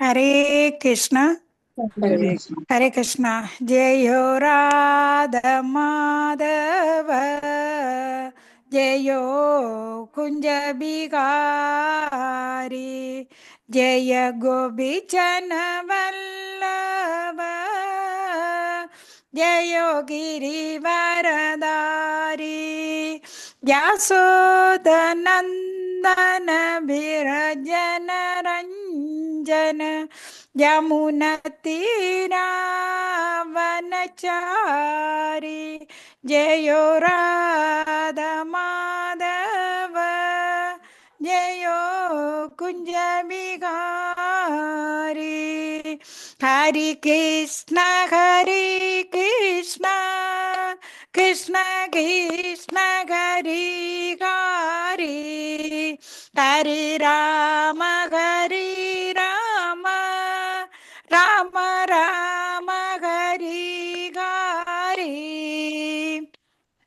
हरे कृष्णा हरे कृष्णा। जय हो राधा माधव, जय हो कुंज बिहारी, जय गोपीचन वल्लभ, जय हो गिरिवरधारी, व्यासोदनन्दन विरजन रंजन, यमुनतीरावनचारी, जयो राधा माधव, जयो कुंज बिहारी। हरे कृष्ण कृष्ण कृष्ण हरे हरे, हरे राम राम राम हरे हरे।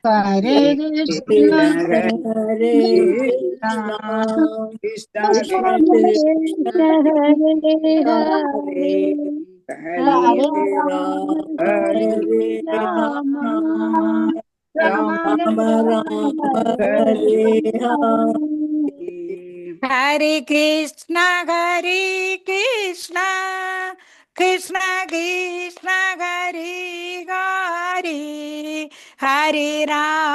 हरे कृष्णा हरे कृष्णा कृष्णा कृष्ण कृष्ण कृष्ण हरे हरे हरे हरे हरे राम राम हरे राम राम राम राम हरे हरे हरे। हरे कृष्ण कृष्ण कृष्ण हरे हरे, हरे राम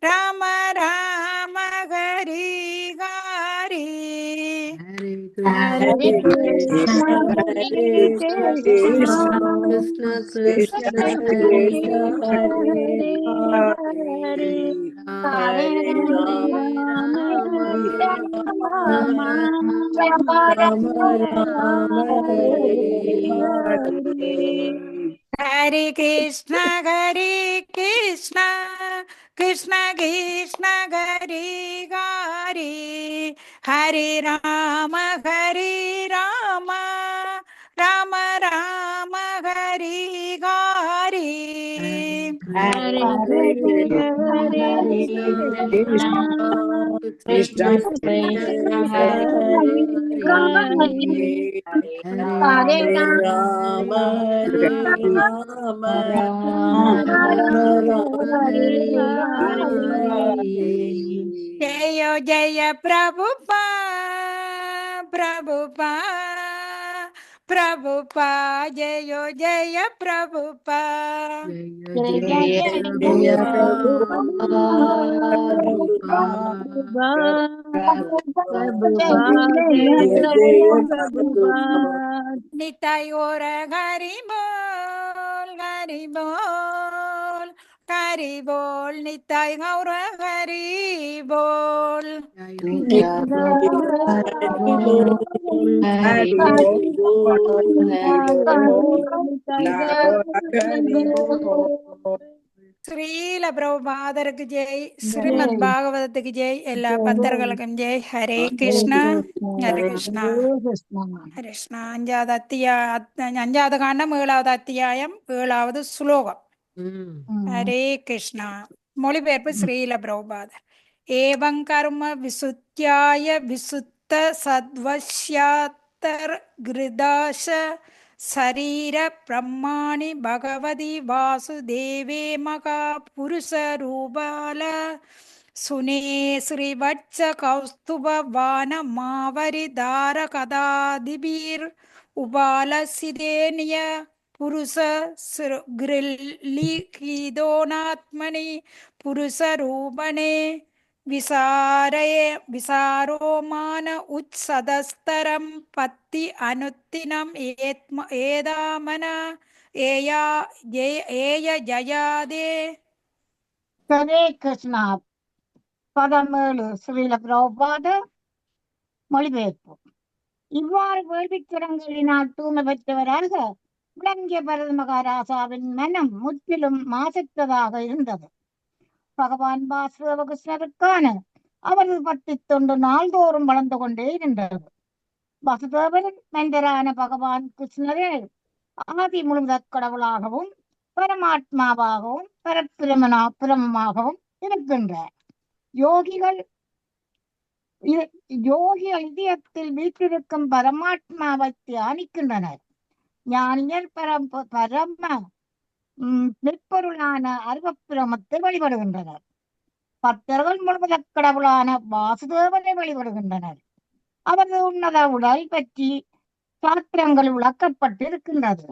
राम राम हरे हरे। हरे हरे कृष्ण हरे हरे कृष्ण कृष्ण कृष्ण कृष्ण कृष्ण कृष्ण हरे हरे हरे हरे हरे हरे राम राम राम राम राम हरे हरे हरे। हरे हरे कृष्ण कृष्ण कृष्ण कृष्ण हरे हरे, हरे राम राम राम हरे हरे। हरे हरे कृष्ण हरे कृष्ण कृष्ण कृष्ण कृष्ण कृष्ण कृष्ण हरे हरे हरे हरे हरे राम राम हरे राम राम राम राम हरे हरे हरे। जय प्रभुपा प्रभुपा, जय प्रभुपा। जय जय जय जय जय प्रभुपाद प्रभुपाद प्रभुपाद जय जय जय जय प्रभुपाद प्रभुपाद। निताई और हरि बोल हरि बोल, निताई गौर हरि बोल। हरि बोल हरि बोल हरि बोल हरि बोल। ஸ்ரீல பிரபுபாதருக்கு ஜெய், ஸ்ரீமத் பாகவதத்துக்கு ஜெய், எல்லா பக்தர்களுக்கும் ஜெய். ஹரே கிருஷ்ணா ஹரே கிருஷ்ணா ஹரே கிருஷ்ணா. அஞ்சாவது காண்டம் 7வது அத்தியாயம் 7வது ஸ்லோகம். ஹரே கிருஷ்ணா. மொழிபெயர்ப்பு ஸ்ரீல பிரபுபாதர். ஏவங் கர்ம விசுத்தியாய விசுத்த சத்வஸ்யாத்தர் கிருதாச சரீர பிரம்மாணி பகவதி வாசுதேவே மகா புருஷ ரூபால சுனே ஸ்ரீவட்ச கௌஸ்துப வான மாவரி தார கதாதிபீர் உபால சிதேனிய புருஷ கிருல்லிகிதோனாத்மனி புருஷ ரூபணே விசாரோமான உத்சதஸ்தரம் பத்தி அனுத்தினம் ஏதாமன ஏயா ஏய ஜயாதே. ஹரே கிருஷ்ணா. பதம் 7 ஸ்ரீல பிரபுபாத மொழிபெயர்ப்பு. இவ்வாறு வேள்விக்கிடங்களினால் தூய்மை பெற்றவராக விளங்கிய பரத மகாராஜாவின் மனம் முற்றிலும் மாசற்றதாக இருந்தது. பகவான் வாசுதேவ கிருஷ்ணருக்கான அவரது பக்தி தொண்டு நாள்தோறும் வளர்ந்து கொண்டே இருந்தது. வசுதேவரின் மெண்டரான பகவான் கிருஷ்ணரே ஆதி முழுவதற் கடவுளாகவும் பரமாத்மாவாகவும் பிரமமாகவும் இருக்கின்றார். யோகிகள் யோகிகள் இதயத்தில் வீற்றிருக்கும் பரமாத்மாவை தியானிக்கின்றனர். ஞானியர் பரம நிற்பொருளான அருவப்பிரமத்தை வழிபடுகின்றனர். பக்தர்கள் முழுவதற் கடவுளான வாசுதேவனை வழிபடுகின்றனர். அவரது உன்னத உடல் பற்றி சாத்திரங்கள் விளக்கப்பட்டிருக்கின்றது.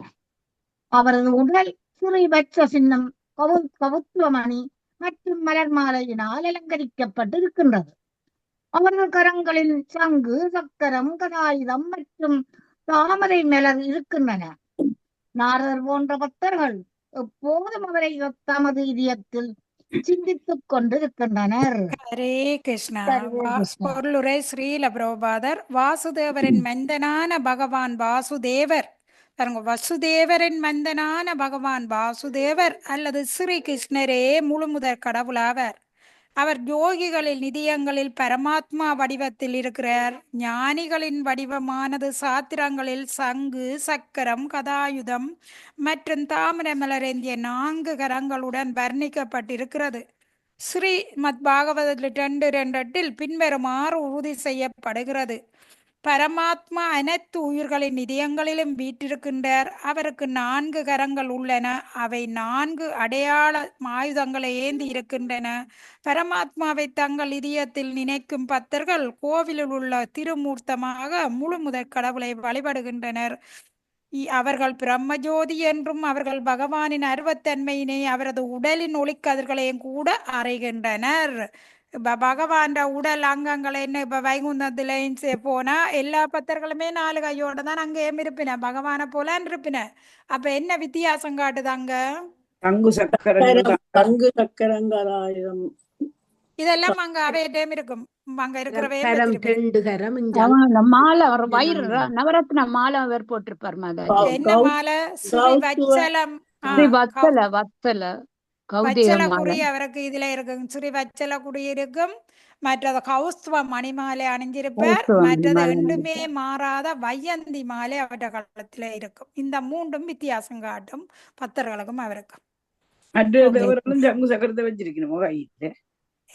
அவரது உடல் சிறி வச்ச சின்னம் கவுத்துவமணி மற்றும் மலர் மாலையினால் அலங்கரிக்கப்பட்டிருக்கின்றது. அவரது கரங்களில் சங்கு, சக்கரம், கதாயுதம் மற்றும் தாமரை மலர் இருக்கின்றன. நாரதர் போன்ற பக்தர்கள் எப்போதும் அவரை தமது இதயத்தில் சிந்தித்துக் கொண்டிருக்கின்றனர். ஹரே கிருஷ்ணா. பொருளுரை ஸ்ரீல பிரபுபாதர். வாசுதேவரின் மைந்தனான பகவான் வாசுதேவர் பாருங்க, வசுதேவரின் மைந்தனான பகவான் வாசுதேவர் அல்லது ஸ்ரீ கிருஷ்ணரே முழுமுதற் கடவுளாவர். அவர் யோகிகளின் நிதியங்களில் பரமாத்மா வடிவத்தில் இருக்கிறார். ஞானிகளின் வடிவமானது சாத்திரங்களில் சங்கு, சக்கரம், கதாயுதம் மற்றும் தாமரை மலரேந்திய 4 கரங்களுடன் வர்ணிக்கப்பட்டிருக்கிறது. ஸ்ரீமத் பாகவதத்தில் 2:2 பின்வருமாறு உறுதி செய்யப்படுகிறது. பரமாத்மா அனைத்து உயிர்களின் இதயங்களிலும் வீற்றிருக்கின்றார். அவருக்கு 4 கரங்கள் உள்ளன. அவை 4 அடையாள ஆயுதங்களை ஏந்தி இருக்கின்றன. பரமாத்மாவை தங்கள் இதயத்தில் நினைக்கும் பக்தர்கள் கோவிலில் உள்ள திருமூர்த்தமாக முழுமுதற் கடவுளை வழிபடுகின்றனர். அவர்கள் பிரம்மஜோதி என்றும் அவர்கள் பகவானின் அருவத்தன்மையினை அவரது உடலின் ஒளிக்கதிர்களையும் கூட அறிகின்றனர். பகவான் உடல் அங்கங்களை என்ன இப்ப வைகுந்தத்துல போனா எல்லா பக்தர்களுமே 4 கையோட தான் அங்கேயும் இருப்பின, பகவானை போல இருப்பின. அப்ப என்ன வித்தியாசம் காட்டுது அங்க? தங்கு சக்கரங்களாயிரம் இதெல்லாம் அங்க அவையிட்டே இருக்கும். அங்க இருக்கிறவே மாலை வயிறு நவரத்ன மாலை அவர் போட்டிருப்பார். என்ன மாலை? ஸ்ரீ வச்சலம் வச்சல குடி அவருக்கு இதுல இருக்கும். ஸ்ரீ வச்சல குடி இருக்கும். மற்றது கௌஸ்துவ மணிமாலை அணிஞ்சிருப்பார். மற்றது ரெண்டுமே மாறாத வையந்தி மாலை அவற்ற காலத்துல இருக்கும். இந்த 3ம் வித்தியாசம் காட்டும் பக்தர்களுக்கும் அவருக்கும்.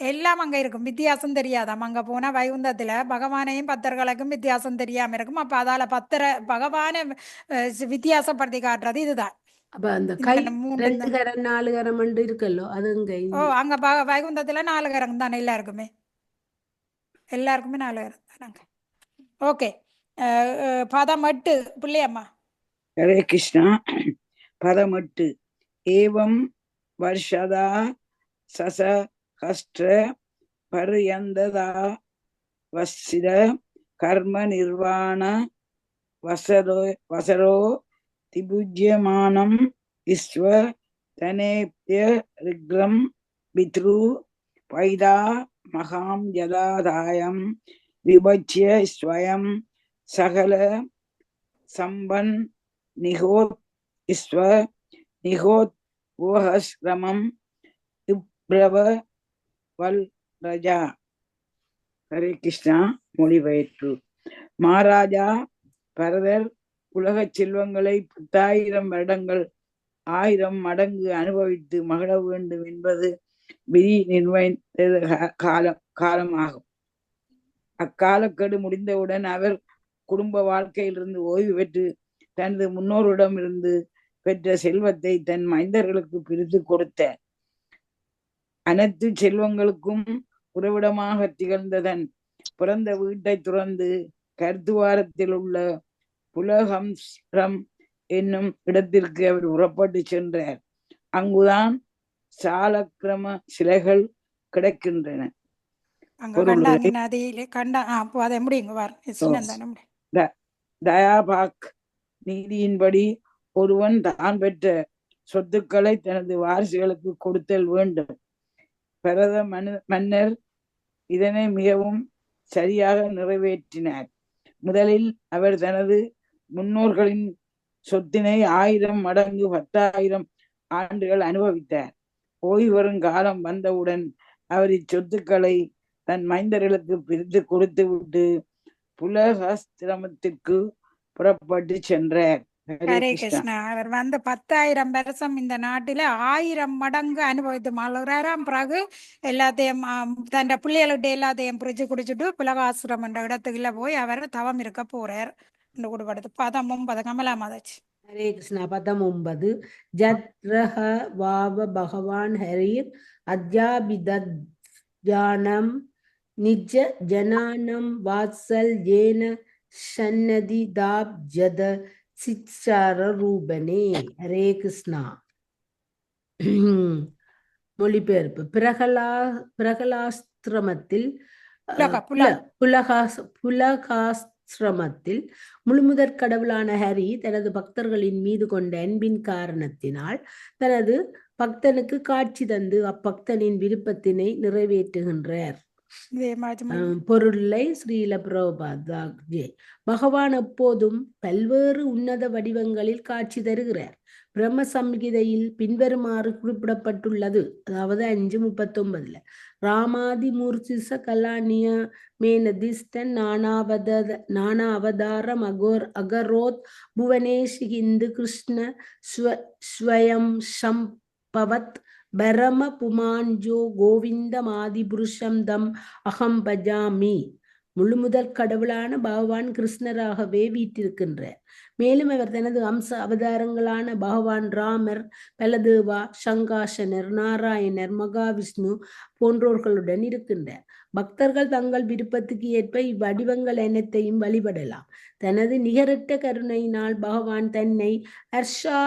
எல்லாம் அங்க இருக்கும். வித்தியாசம் தெரியாதாம். அங்க போனா வைகுந்தத்துல பகவானையும் பக்தர்களுக்கும் வித்தியாசம் தெரியாம இருக்கும். அப்ப அதால பகவானை வித்தியாசப்படுத்தி காட்டுறது இதுதான். அப்ப அந்த கை 2 கரம் 4 கரம் இருக்கல்லோ அது அங்க வைகுந்தத்துல 4 கரம் தானே எல்லாருக்குமே 4 கரம் தானாங்க. ஓகே, பதம் 8 பிள்ளையம்மா. ஹரே கிருஷ்ணா. பதம் 8. ஏவம் வர்ஷதா சசஹஸ்ர பர்யந்ததா வசித கர்ம நிர்வாண வசரோ திபுஜ்யமானம் விஸ்வ தனேப்ய ரிக்ரம் பித்ரு பைதா மகாம் யதாதாயம் விபஜ்ய ஸ்வயம் சகல சம்பன் நிகோத் விஸ்வ நிகோத் ஓஹஸ்ரமம் இப்ரவ வல் ரஜா. ஹரே கிருஷ்ணா. மொழிபெயர்ப்பு. மகாராஜா பரதர் உலக செல்வங்களை 10,000 வருடங்கள் 1000 மடங்கு அனுபவித்து மகிழ வேண்டும் என்பது விதி நிர்ணயித்த காலமாகும். அக்காலக்கெடு முடிந்தவுடன் அவர் குடும்ப வாழ்க்கையிலிருந்து ஓய்வு பெற்று தனது முன்னோரிடம் இருந்து பெற்ற செல்வத்தை தன் மைந்தர்களுக்கு பிரித்து கொடுத்தார். அனைத்து செல்வங்களுக்கும் உறவிடமாக திகழ்ந்த தன் பிறந்த வீட்டை துறந்து கருத்துவாரத்தில் உள்ள புலஹம்ஸ்ரம் என்னும் இடத்திற்கு அவர் புறப்பட்டு சென்றார். அங்குதான் சாலக்கிரம சிலைகள் கிடைக்கின்றன. தயாபாக் நீதியின்படி ஒருவன் தான் பெற்ற சொத்துக்களை தனது வாரிசுகளுக்கு கொடுத்தல் வேண்டும். பரத மன்னர் இதனை மிகவும் சரியாக நிறைவேற்றினார். முதலில் அவர் தனது முன்னோர்களின் சொத்தினை 1000 மடங்கு 10,000 ஆண்டுகள் அனுபவித்தார். ஓய்வு வரும் காலம் வந்தவுடன் அவர் இச்சொத்துக்களை தன் மைந்தர்களுக்கு பிரித்து கொடுத்து விட்டு புலஹஸ்திரமத்திற்கு புறப்பட்டு சென்றார். ஹரே ஹரே கிருஷ்ணா. கிருஷ்ணா. அவர் 10,000 வருஷம் இந்த நாட்டில 1000 மடங்கு அனுபவித்து மலராம். பிறகு எல்லாத்தையும் தன் பிள்ளைகள்கிட்ட எல்லாத்தையும் பிரிச்சு குடிச்சிட்டு புலகாசுரம் என்ற இடத்துக்குள்ள போய் அவர் தவம் இருக்க போறார் என்று கொடுப்படுது. பதம் 9 கமலா மாதாச்சு. ஹரே கிருஷ்ணா. 19 ஜத்ரஹ வாவ பகவான் ஹரீர் அத்யாபிதத் ஜானம் நிஜ ஜனானம் வாத்சல் ஏன ஷன்னதி தாப் ஜத சிச்சார ரூபனே. ஹரே கிருஷ்ணா. மொழிபெயர்ப்பு. பிரகலாஸ்திரமத்தில் புலகாஸ்திரமத்தில் முழுமுதற் கடவுளான ஹரி தனது பக்தர்களின் மீது கொண்ட அன்பின் காரணத்தினால் தனது பக்தனுக்கு காட்சி தந்து அப்பக்தனின் விருப்பத்தினை நிறைவேற்றுகின்றார். பொருளை ஸ்ரீல பிரபுபாதாஜி. பகவான் எப்போதும் பல்வேறு உன்னத வடிவங்களில் காட்சி தருகிறார். பிரம்ம சம்ஹிதையில் பின்வருமாறு குறிப்பிடப்பட்டுள்ளது. அதாவது 5:39 ராமாதி மூர்த்திச கலானிய மேனதிஸ்டன் நானா அவதாரம் அகரோத் புவனேஷ் ஹிந்து கிருஷ்ண ஸ்வயம் சம்பவத் பரம புமான்ஜோ கோவிந்தம் ஆதி புருஷம் தம் அகம் பஜாமி. முழுமுதற் கடவுளான பகவான் கிருஷ்ணராகவே வீற்றிருக்கின்றார். மேலும் அவர் தனது அம்ச அவதாரங்களான பகவான் ராமர், பலதேவா, சங்காசனர், நாராயணர், மகாவிஷ்ணு போன்றோர்களுடன் இருக்கின்றார். பக்தர்கள் தங்கள் விருப்பத்துக்கு ஏற்ப இவ்வடிவங்கள் அனைத்தையும் வழிபடலாம். தனது நிகரற்ற கருணையினால் பகவான் தன்னை ஹர்ஷா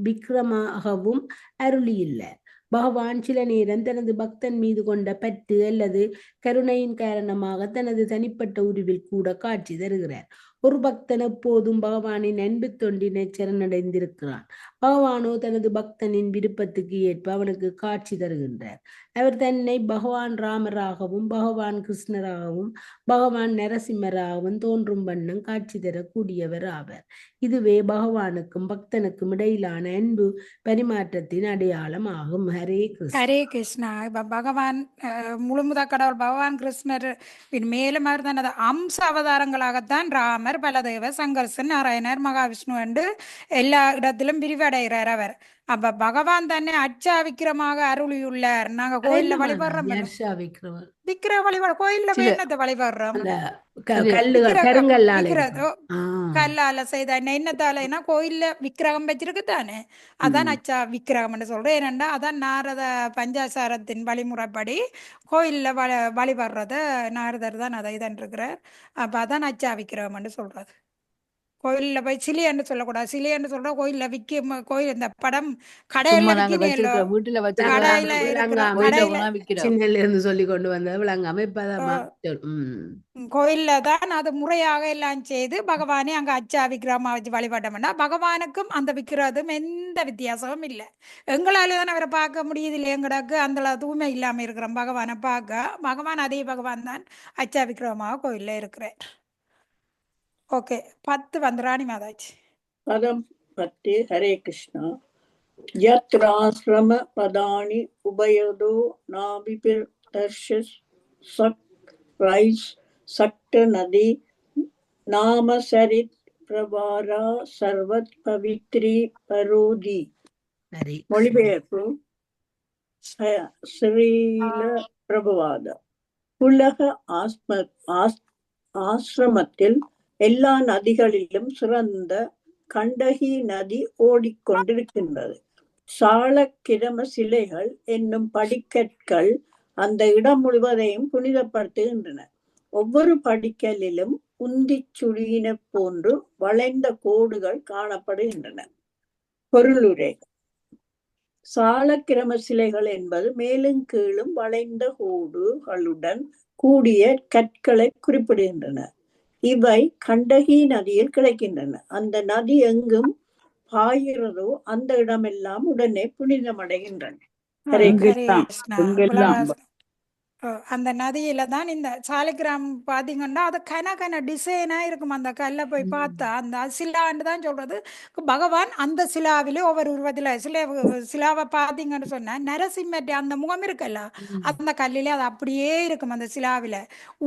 விக்ரமாகவும் அருளியுள்ளார். பகவான் சில நேரம் தனது பக்தன் மீது கொண்ட பற்று அல்லது கருணையின் காரணமாக தனது தனிப்பட்ட உருவில் கூட காட்சி தருகிறார். ஒரு பக்தன் எப்போதும் பகவானின் அன்பு தொண்டினை சரணடைந்திருக்கிறான். பகவானோ தனது பக்தனின் விருப்பத்துக்கு ஏற்ப அவனுக்கு காட்சி தருகின்றார். அவர் தன்னை பகவான் ராமராகவும் பகவான் கிருஷ்ணராகவும் பகவான் நரசிம்மராகவும் தோன்றும் வண்ணம் காட்சி தரக்கூடியவர் ஆவர். இதுவே பகவானுக்கும் பக்தனுக்கும் இடையிலான அன்பு பரிமாற்றத்தின் அடையாளம் ஆகும். ஹரே கிருஷ்ணா. ஹரே கிருஷ்ணா. இப்ப பகவான் முழுமுதற் கடவுள் பகவான் கிருஷ்ணர் மேலும் அவர் தனது அம்ச அவதாரங்களாகத்தான் ராமர், பலதேவர், சங்கர்சன், நாராயணர், மகாவிஷ்ணு என்று எல்லா இடத்திலும் விரிவடைகிறார் அவர். அப்ப பகவான் தன்னை அச்சா விக்கிரமாக அருளியுள்ளார். நாங்க கோயில்ல வழிபடுறோம். விக்கிர வழிபாடு கோயில்ல போய் என்னத்தை வழிபடுறோம்? கல்லால செய்த என்னத்தாலனா கோயில்ல விக்கிரகம் வச்சிருக்குதானே, அதான் அச்சா விக்கிரகம் சொல்றேன். ஏனண்டா அதான் நாரத பஞ்சாசாரத்தின் வழிமுறைப்படி கோயில்ல வழிபடுறத நாரதர் தான் அதை தான் இருக்கிறார். அப்ப அதான் அச்சா விக்கிரகம் சொல்றது. கோயில்ல போய் சிலின்னு சொல்லக்கூடாது. சிலின்னு சொல்ற கோயில்ல விற்கும் கோயில் இந்த படம் கடையில சொல்லி கொண்டு வந்த விளங்காம கோயில்ல தான் அது முறையாக எல்லாம் செய்து பகவானே அங்க அச்சா விக்கிரமா வச்சு வழிபாட்டோம்னா பகவானுக்கும் அந்த விக்கிரதும் எந்த வித்தியாசமும் இல்லை. எங்களால தான் அவரை பார்க்க முடியுது இல்லை. எங்களுக்கு அந்த தூய்மை இல்லாம இருக்கிறோம். பகவானை பார்க்க பகவான் அதே பகவான் தான் அச்சா விக்கிரமாக கோயில்ல இருக்கிறார். ஓகே, 10 வந்தராணி மாதாச்சு. பதம் 10. ஹரே கிருஷ்ணா. யத்ராஸ்ரம பதானி உபயதோ நாபிபிர் தர்ஷஸ் சக் ரைஸ் சக்ட நதி நாமசரித் பிரபாரா சர்வத் பவித்ரி பரோதி. மொழிபெயர்ப்பு. ஸ்ரீல பிரபுவாத. உலக ஆசிரமத்தில் எல்லா நதிகளிலும் சிறந்த கண்டகி நதி ஓடிக்கொண்டிருக்கின்றது. சாளக்கிரம சிலைகள் என்னும் படிக்கற்கள் அந்த இடம் முழுவதையும் புனிதப்படுத்துகின்றன. ஒவ்வொரு படிக்கலிலும் உந்தி சுழியின போன்று வளைந்த கோடுகள் காணப்படுகின்றன. பொருளுரை. சாளக்கிரம சிலைகள் என்பது மேலும் கீழும் வளைந்த கோடுகளுடன் கூடிய கற்களை குறிப்பிடுகின்றன. இவை கண்டகி நதியில் கிடைக்கின்றன. அந்த நதி எங்கும் பாய்கிறதோ அந்த இடமெல்லாம் உடனே புனிதமடைகின்றன. அந்த நதியில தான் இந்த சாலிகிராம் பாத்தீங்கன்னா அது கன டிசைனா இருக்கும். அந்த கல்லை போய் பார்த்தா அந்த சிலான்னு தான் சொல்றது. பகவான் அந்த சிலாவிலே ஒவ்வொரு உருவத்துல சிலாவை பார்த்தீங்கன்னு சொன்னா நரசிம்மர் அந்த முகம் இருக்குல்ல, அந்த கல்லிலே அது அப்படியே இருக்கும். அந்த சிலாவில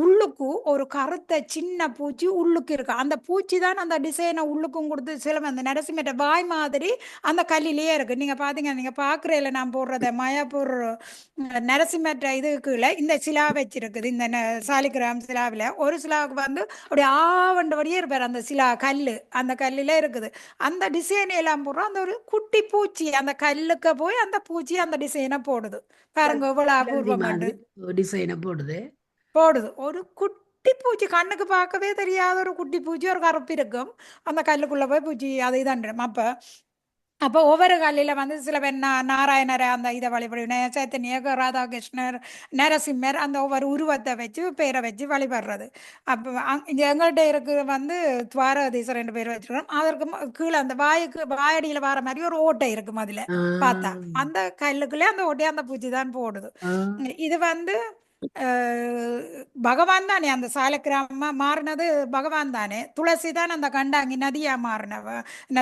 உள்ளுக்கு ஒரு கருத்த சின்ன பூச்சி உள்ளுக்கு இருக்கு. அந்த பூச்சி தான் அந்த டிசைனை உள்ளுக்கும் கொடுத்து சில அந்த நரசிம்மர் வாய் மாதிரி அந்த கல்லிலேயே இருக்கு. நீங்க பாத்தீங்க, நீங்க பாக்குறேல நான் போடுறத மாயாப்பூர் நரசிம்மர் இதுக்குள்ள இந்த சிலா வச்சிருக்குது. இந்த சாலிகிராம் சிலாவில் ஒரு சிலாவுக்கு வந்து அப்படியே ஆவண்டபடியே இருப்பார். அந்த சிலா கல்லு அந்த கல்லில் இருக்குது. அந்த டிசைன் எல்லாம் போடுறோம். அந்த ஒரு குட்டி பூச்சி அந்த கல்லுக்கு போய் அந்த பூச்சி அந்த டிசைனை போடுது. பாருங்க எவ்வளவு அபூர்வம் டிசைனை போடுது. ஒரு குட்டி பூச்சி, கண்ணுக்கு பார்க்கவே தெரியாத ஒரு குட்டி பூச்சி, ஒரு கருப்பு இருக்கும். அந்த கல்லுக்குள்ள போய் பூச்சி அதை இதான்றோம். அப்போ ஒவ்வொரு கல்லில் வந்து சில பேர் நாராயணர் அந்த இதை வழிபடுவேன், சைத்தன்ய ராதாகிருஷ்ணர் நரசிம்மர் அந்த ஒவ்வொரு உருவத்தை வச்சு பேரை வச்சு வழிபடுறது. அப்போ இங்கே எங்கள்கிட்ட இருக்கு வந்து துவாரதீசர் 2 பேர் வச்சிருக்கோம். அதற்கு கீழே அந்த வாயடியில் வர மாதிரி ஒரு ஓட்டை இருக்கும். அதில் பார்த்தா அந்த கல்லுக்குள்ளே அந்த ஓட்டையை அந்த பூச்சி தான் போடுது. இது வந்து பகவான் தானே அந்த சாலக்கிராம மாறினது, பகவான் தானே. துளசி தான் அந்த கண்டாங்கி நதியா மாறினவ.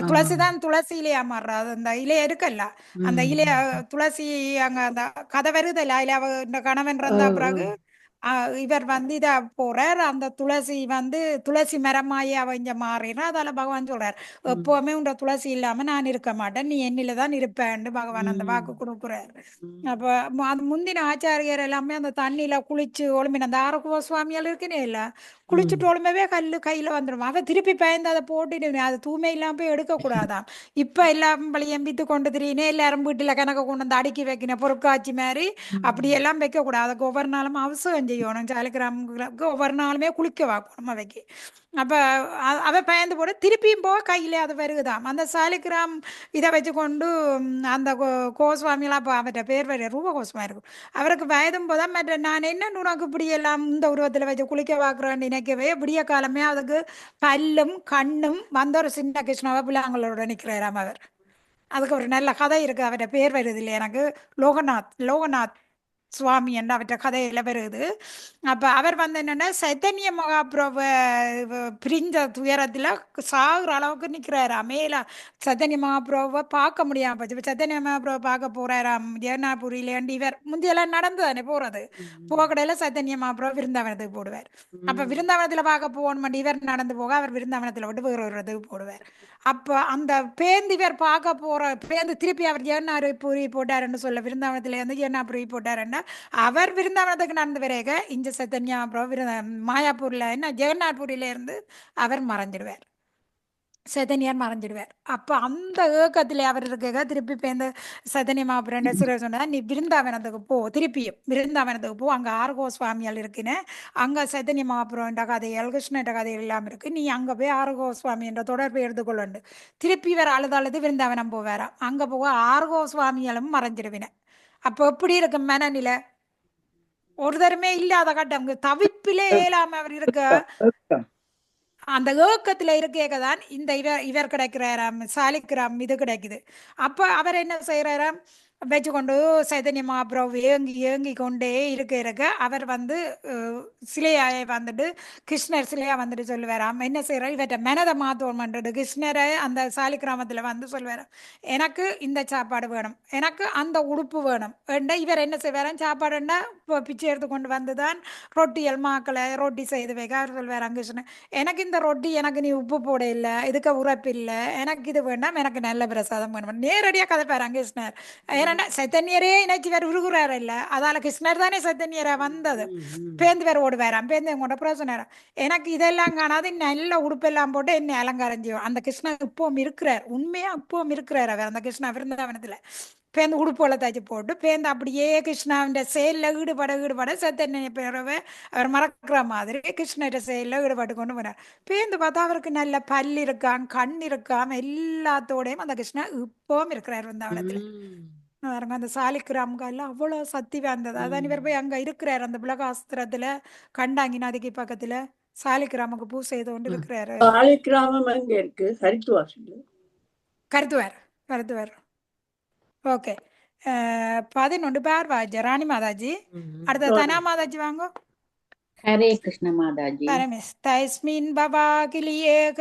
துளசி தான் துளசியிலேயா மாறுறா. அந்த இலைய இருக்குல்ல, அந்த இலைய துளசி அங்க அந்த கதை வருதல்ல, இல்ல அவ இந்த கணவன் இறந்த பிறகு இவர் வந்து இத போறார். அந்த துளசி வந்து துளசி மரமாயி அவ இங்க மாறினா, அதால பகவான் சொல்றார், எப்பவுமே உண்ட துளசி இல்லாம நான் இருக்க மாட்டேன், நீ என்னில தான் இருப்பேன்னு பகவான் அந்த வாக்கு கொடுக்குறாரு. அப்ப அது முந்தின ஆச்சாரியர் எல்லாமே அந்த தண்ணியில குளிச்சு ஒளிமின அந்த ஆரோக்கிய சுவாமியால் இருக்குனே இல்ல, குளிச்சுட்டு ஒளிமவே கல்லு கையில வந்துடும். அவ திருப்பி பயந்து அதை போட்டுட்டு அது தூய்மை இல்லாம போய் எடுக்க கூடாதான். இப்ப எல்லாம் வழியம் வித்து கொண்டு திரியினே, எல்லாரும் வீட்டுல கணக்கு கொண்டு வந்து அடுக்கி வைக்கின பொருட்காட்சி மாதிரி அப்படியெல்லாம் வைக்க கூடாது. அதுக்கு ஒவ்வொரு நாளும் அவசியம் செய்யணும். சாலிகிராமுக்கு ஒவ்வொரு நாளுமே குளிக்க வைக்கணும் அவைக்கு. அப்ப அவ பயந்து போட திருப்பியும் போக கையிலே அது வருகுதாம். அந்த சாலிகிராம் இதை வச்சு கொண்டு அந்த கோஸ்வாமிலாம் இப்போ அவர்கிட்ட பேர் வர ரூப கோஸ்வா இருக்கும். அவருக்கு வயதும் போதான் மற்ற நான் என்ன உனக்கு இப்படி எல்லாம் இந்த உருவத்தில் வச்சு குளிக்க பார்க்குறேன்னு நினைக்கவே விடிய காலமே அதுக்கு பல்லும் கண்ணும் வந்த ஒரு சின்ன கிருஷ்ணாவை பிள்ளைங்களோட நிற்கிறாராம் அவர். அதுக்கு ஒரு நல்ல கதை இருக்கு. அவர்கிட்ட பேர் வருது இல்லை எனக்கு, லோகநாத் சுவாமி என்ற அவற்ற கதையில வருது. அப்ப அவர் வந்து என்னன்னா சைத்தன்ய மகாபிரபு பிரிஞ்ச துயரத்துல சாகுற அளவுக்கு நிக்கிறாராம். மேல சைத்தன்ய மகாபிரபுவை பார்க்க முடியாம போச்சு. இப்ப சைத்தன்ய மகாபிரபு பார்க்க போறாராம் ஜெகநாபுரியிலேண்டு. இவர் முந்தியெல்லாம் நடந்து தானே போறது. போகடையில சைத்தன்ய மகாபிரபு விருந்தாவனத்துக்கு போடுவார். அப்ப விருந்தாவனத்துல பார்க்க போகணும், இவர் நடந்து போக அவர் விருந்தாவனத்துல விட்டு வேற ஒரு இதுக்கு போடுவார். அப்ப அந்த பேந்து இவர் பார்க்க போற பேந்து திருப்பி அவர் ஜெகநாபுரி போட்டாருன்னு சொல்ல, விருந்தாவனத்துல இருந்து ஜெகநாபுரி போட்டாருன்னா அவர் விருந்தாவனத்துக்கு நடந்து வரைக இங்க சைத்தன்யா அப்புறம் மாயாப்பூர்ல என்ன ஜெகநாத்பூரில இருந்து அவர் மறைஞ்சிடுவார், சைத்தன்யார் மறைஞ்சிடுவார். அப்ப அந்த ஏக்கத்துல அவர் இருக்க திருப்பி பேருந்து சைத்தன்ய மகாபுரம் சுரேஷ் சொன்னா, நீ விருந்தாவனத்துக்கு போ, திருப்பியும் விருந்தாவனத்துக்கு போ, அங்க ஆர்கோ சுவாமியால் இருக்குன்னு அங்க சைத்தன்ய மகாபுரம் என்ற கதைகள் கிருஷ்ண என்ற கதைகள் எல்லாம் இருக்கு, நீ அங்க போய் ஆர்கோ சுவாமி என்ற தொடர்பை எடுத்துக்கொள்ளு. திருப்பி இவர் அழுது விருந்தாவனம் போவாராம். அங்க போக ஆர்கோ சுவாமியாலும் மறைஞ்சிடுவின. அப்போ எப்படி இருக்கும் மனநிலை? ஒரு தரமே இல்லாத கட்டம் தவிப்பிலே இயலாம அவர் இருக்க, அந்த ஏக்கத்துல இருக்கேக்கதான் இந்த இவர் கிடைக்கிறாராம் சாலிகிராம் இது கிடைக்குது. அப்ப அவர் என்ன செய்யறாராம், வச்சு கொண்டு சைதன்ய மகாபிரபு ஏங்கி கொண்டே இருக்க அவர் வந்து சிலையாய வந்துட்டு கிருஷ்ணர் சிலையா வந்துட்டு சொல்லுவாராம். என்ன செய்யறாரு, இவற்றை மனதை மாத்தோம் பண்றது. கிருஷ்ணரை அந்த சாலிகிராமத்துல வந்து சொல்லுவாராம், எனக்கு இந்த சாப்பாடு வேணும், எனக்கு அந்த உடுப்பு வேணும். இவர் என்ன செய்வாராம், சாப்பாடுன்னா இப்போ பிச்சை எடுத்து கொண்டு வந்துதான் ரொட்டியல் மாக்களை ரொட்டி செய்து வைக்க அவர் சொல்லுவாராம் கிருஷ்ணன், எனக்கு இந்த ரொட்டி எனக்கு நீ உப்பு போட இல்லை, இதுக்கு உரைப்பு இல்லை, எனக்கு இது வேண்டாம், எனக்கு நல்ல பிரசாதம் வேணும். நேரடியாக கதைப்பாராம் கிருஷ்ணர். ஏன்னா சைத்தன்யரே இணைச்சி வேற உருகுறாரு இல்ல, அதால கிருஷ்ணர் தானே சைத்தன்யரா வந்தது. பேந்து வேற ஓடுவாராம், பேந்து எங்கூட பிரச்சனை, எனக்கு இதெல்லாம் காணாது, நல்ல உடுப்பெல்லாம் போட்டு என்னை அலங்காரம் செய்யும். அந்த கிருஷ்ணன் இப்பவும் இருக்கிறார், உண்மையா இப்பவும் இருக்கிறார் அவர். அந்த கிருஷ்ணா விருந்தாவனத்துல பேந்து உடுப்போல தச்சு போட்டு பேந்து அப்படியே கிருஷ்ணாவின் செயல்ல ஈடுபட சைத்தன்ய பேரவை அவர் மறக்கிற மாதிரி கிருஷ்ணர செயல்ல ஈடுபட்டு கொண்டு போனார். பேந்து பார்த்தா அவருக்கு நல்ல பல் இருக்காம், கண் இருக்காம், எல்லாத்தோடையும் அந்த கிருஷ்ணா இப்பவும் இருக்கிறார் விருந்தாவனத்துல. அந்த சாலிகிராமுக்கு எல்லாம் அவ்வளவு சக்தி வாய்ந்தது. அதான் இவர் போய் அங்க இருக்கிறார், அந்த புலகாஸ்திரத்துல கண்டாங்கி நதிக்கு பக்கத்துல சாலிகிராமுக்கு பூ செய்து கொண்டு இருக்கிறாரு. சாலிகிராமம் எங்க இருக்கு? ஹரித்வார். கருத்துவார். ஓகே, 11 பேர் வாஜ ராணி மாதாஜி. அடுத்த தனா மாதாஜி வாங்க. ஹரே கிருஷ்ண மாதாஜி. பரமேஸ் தஸ்மின் பவாகிலியேக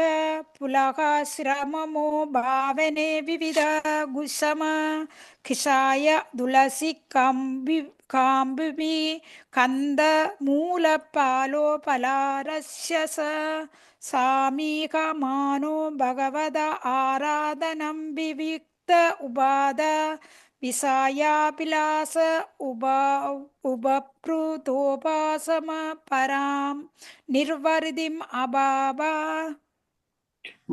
புலகாசிரமமோ பாவனே விவித குசம கிஷாய துளசி காம்புபி கந்த மூல பாலோ பலாரஸ்ய சாமீக மானோ பகவத ஆராதனம் விவிக்த உபாத விசாயாபிலாச உபப்ருதோபாசம பராம் நிர்வரிதிம் அபாபா.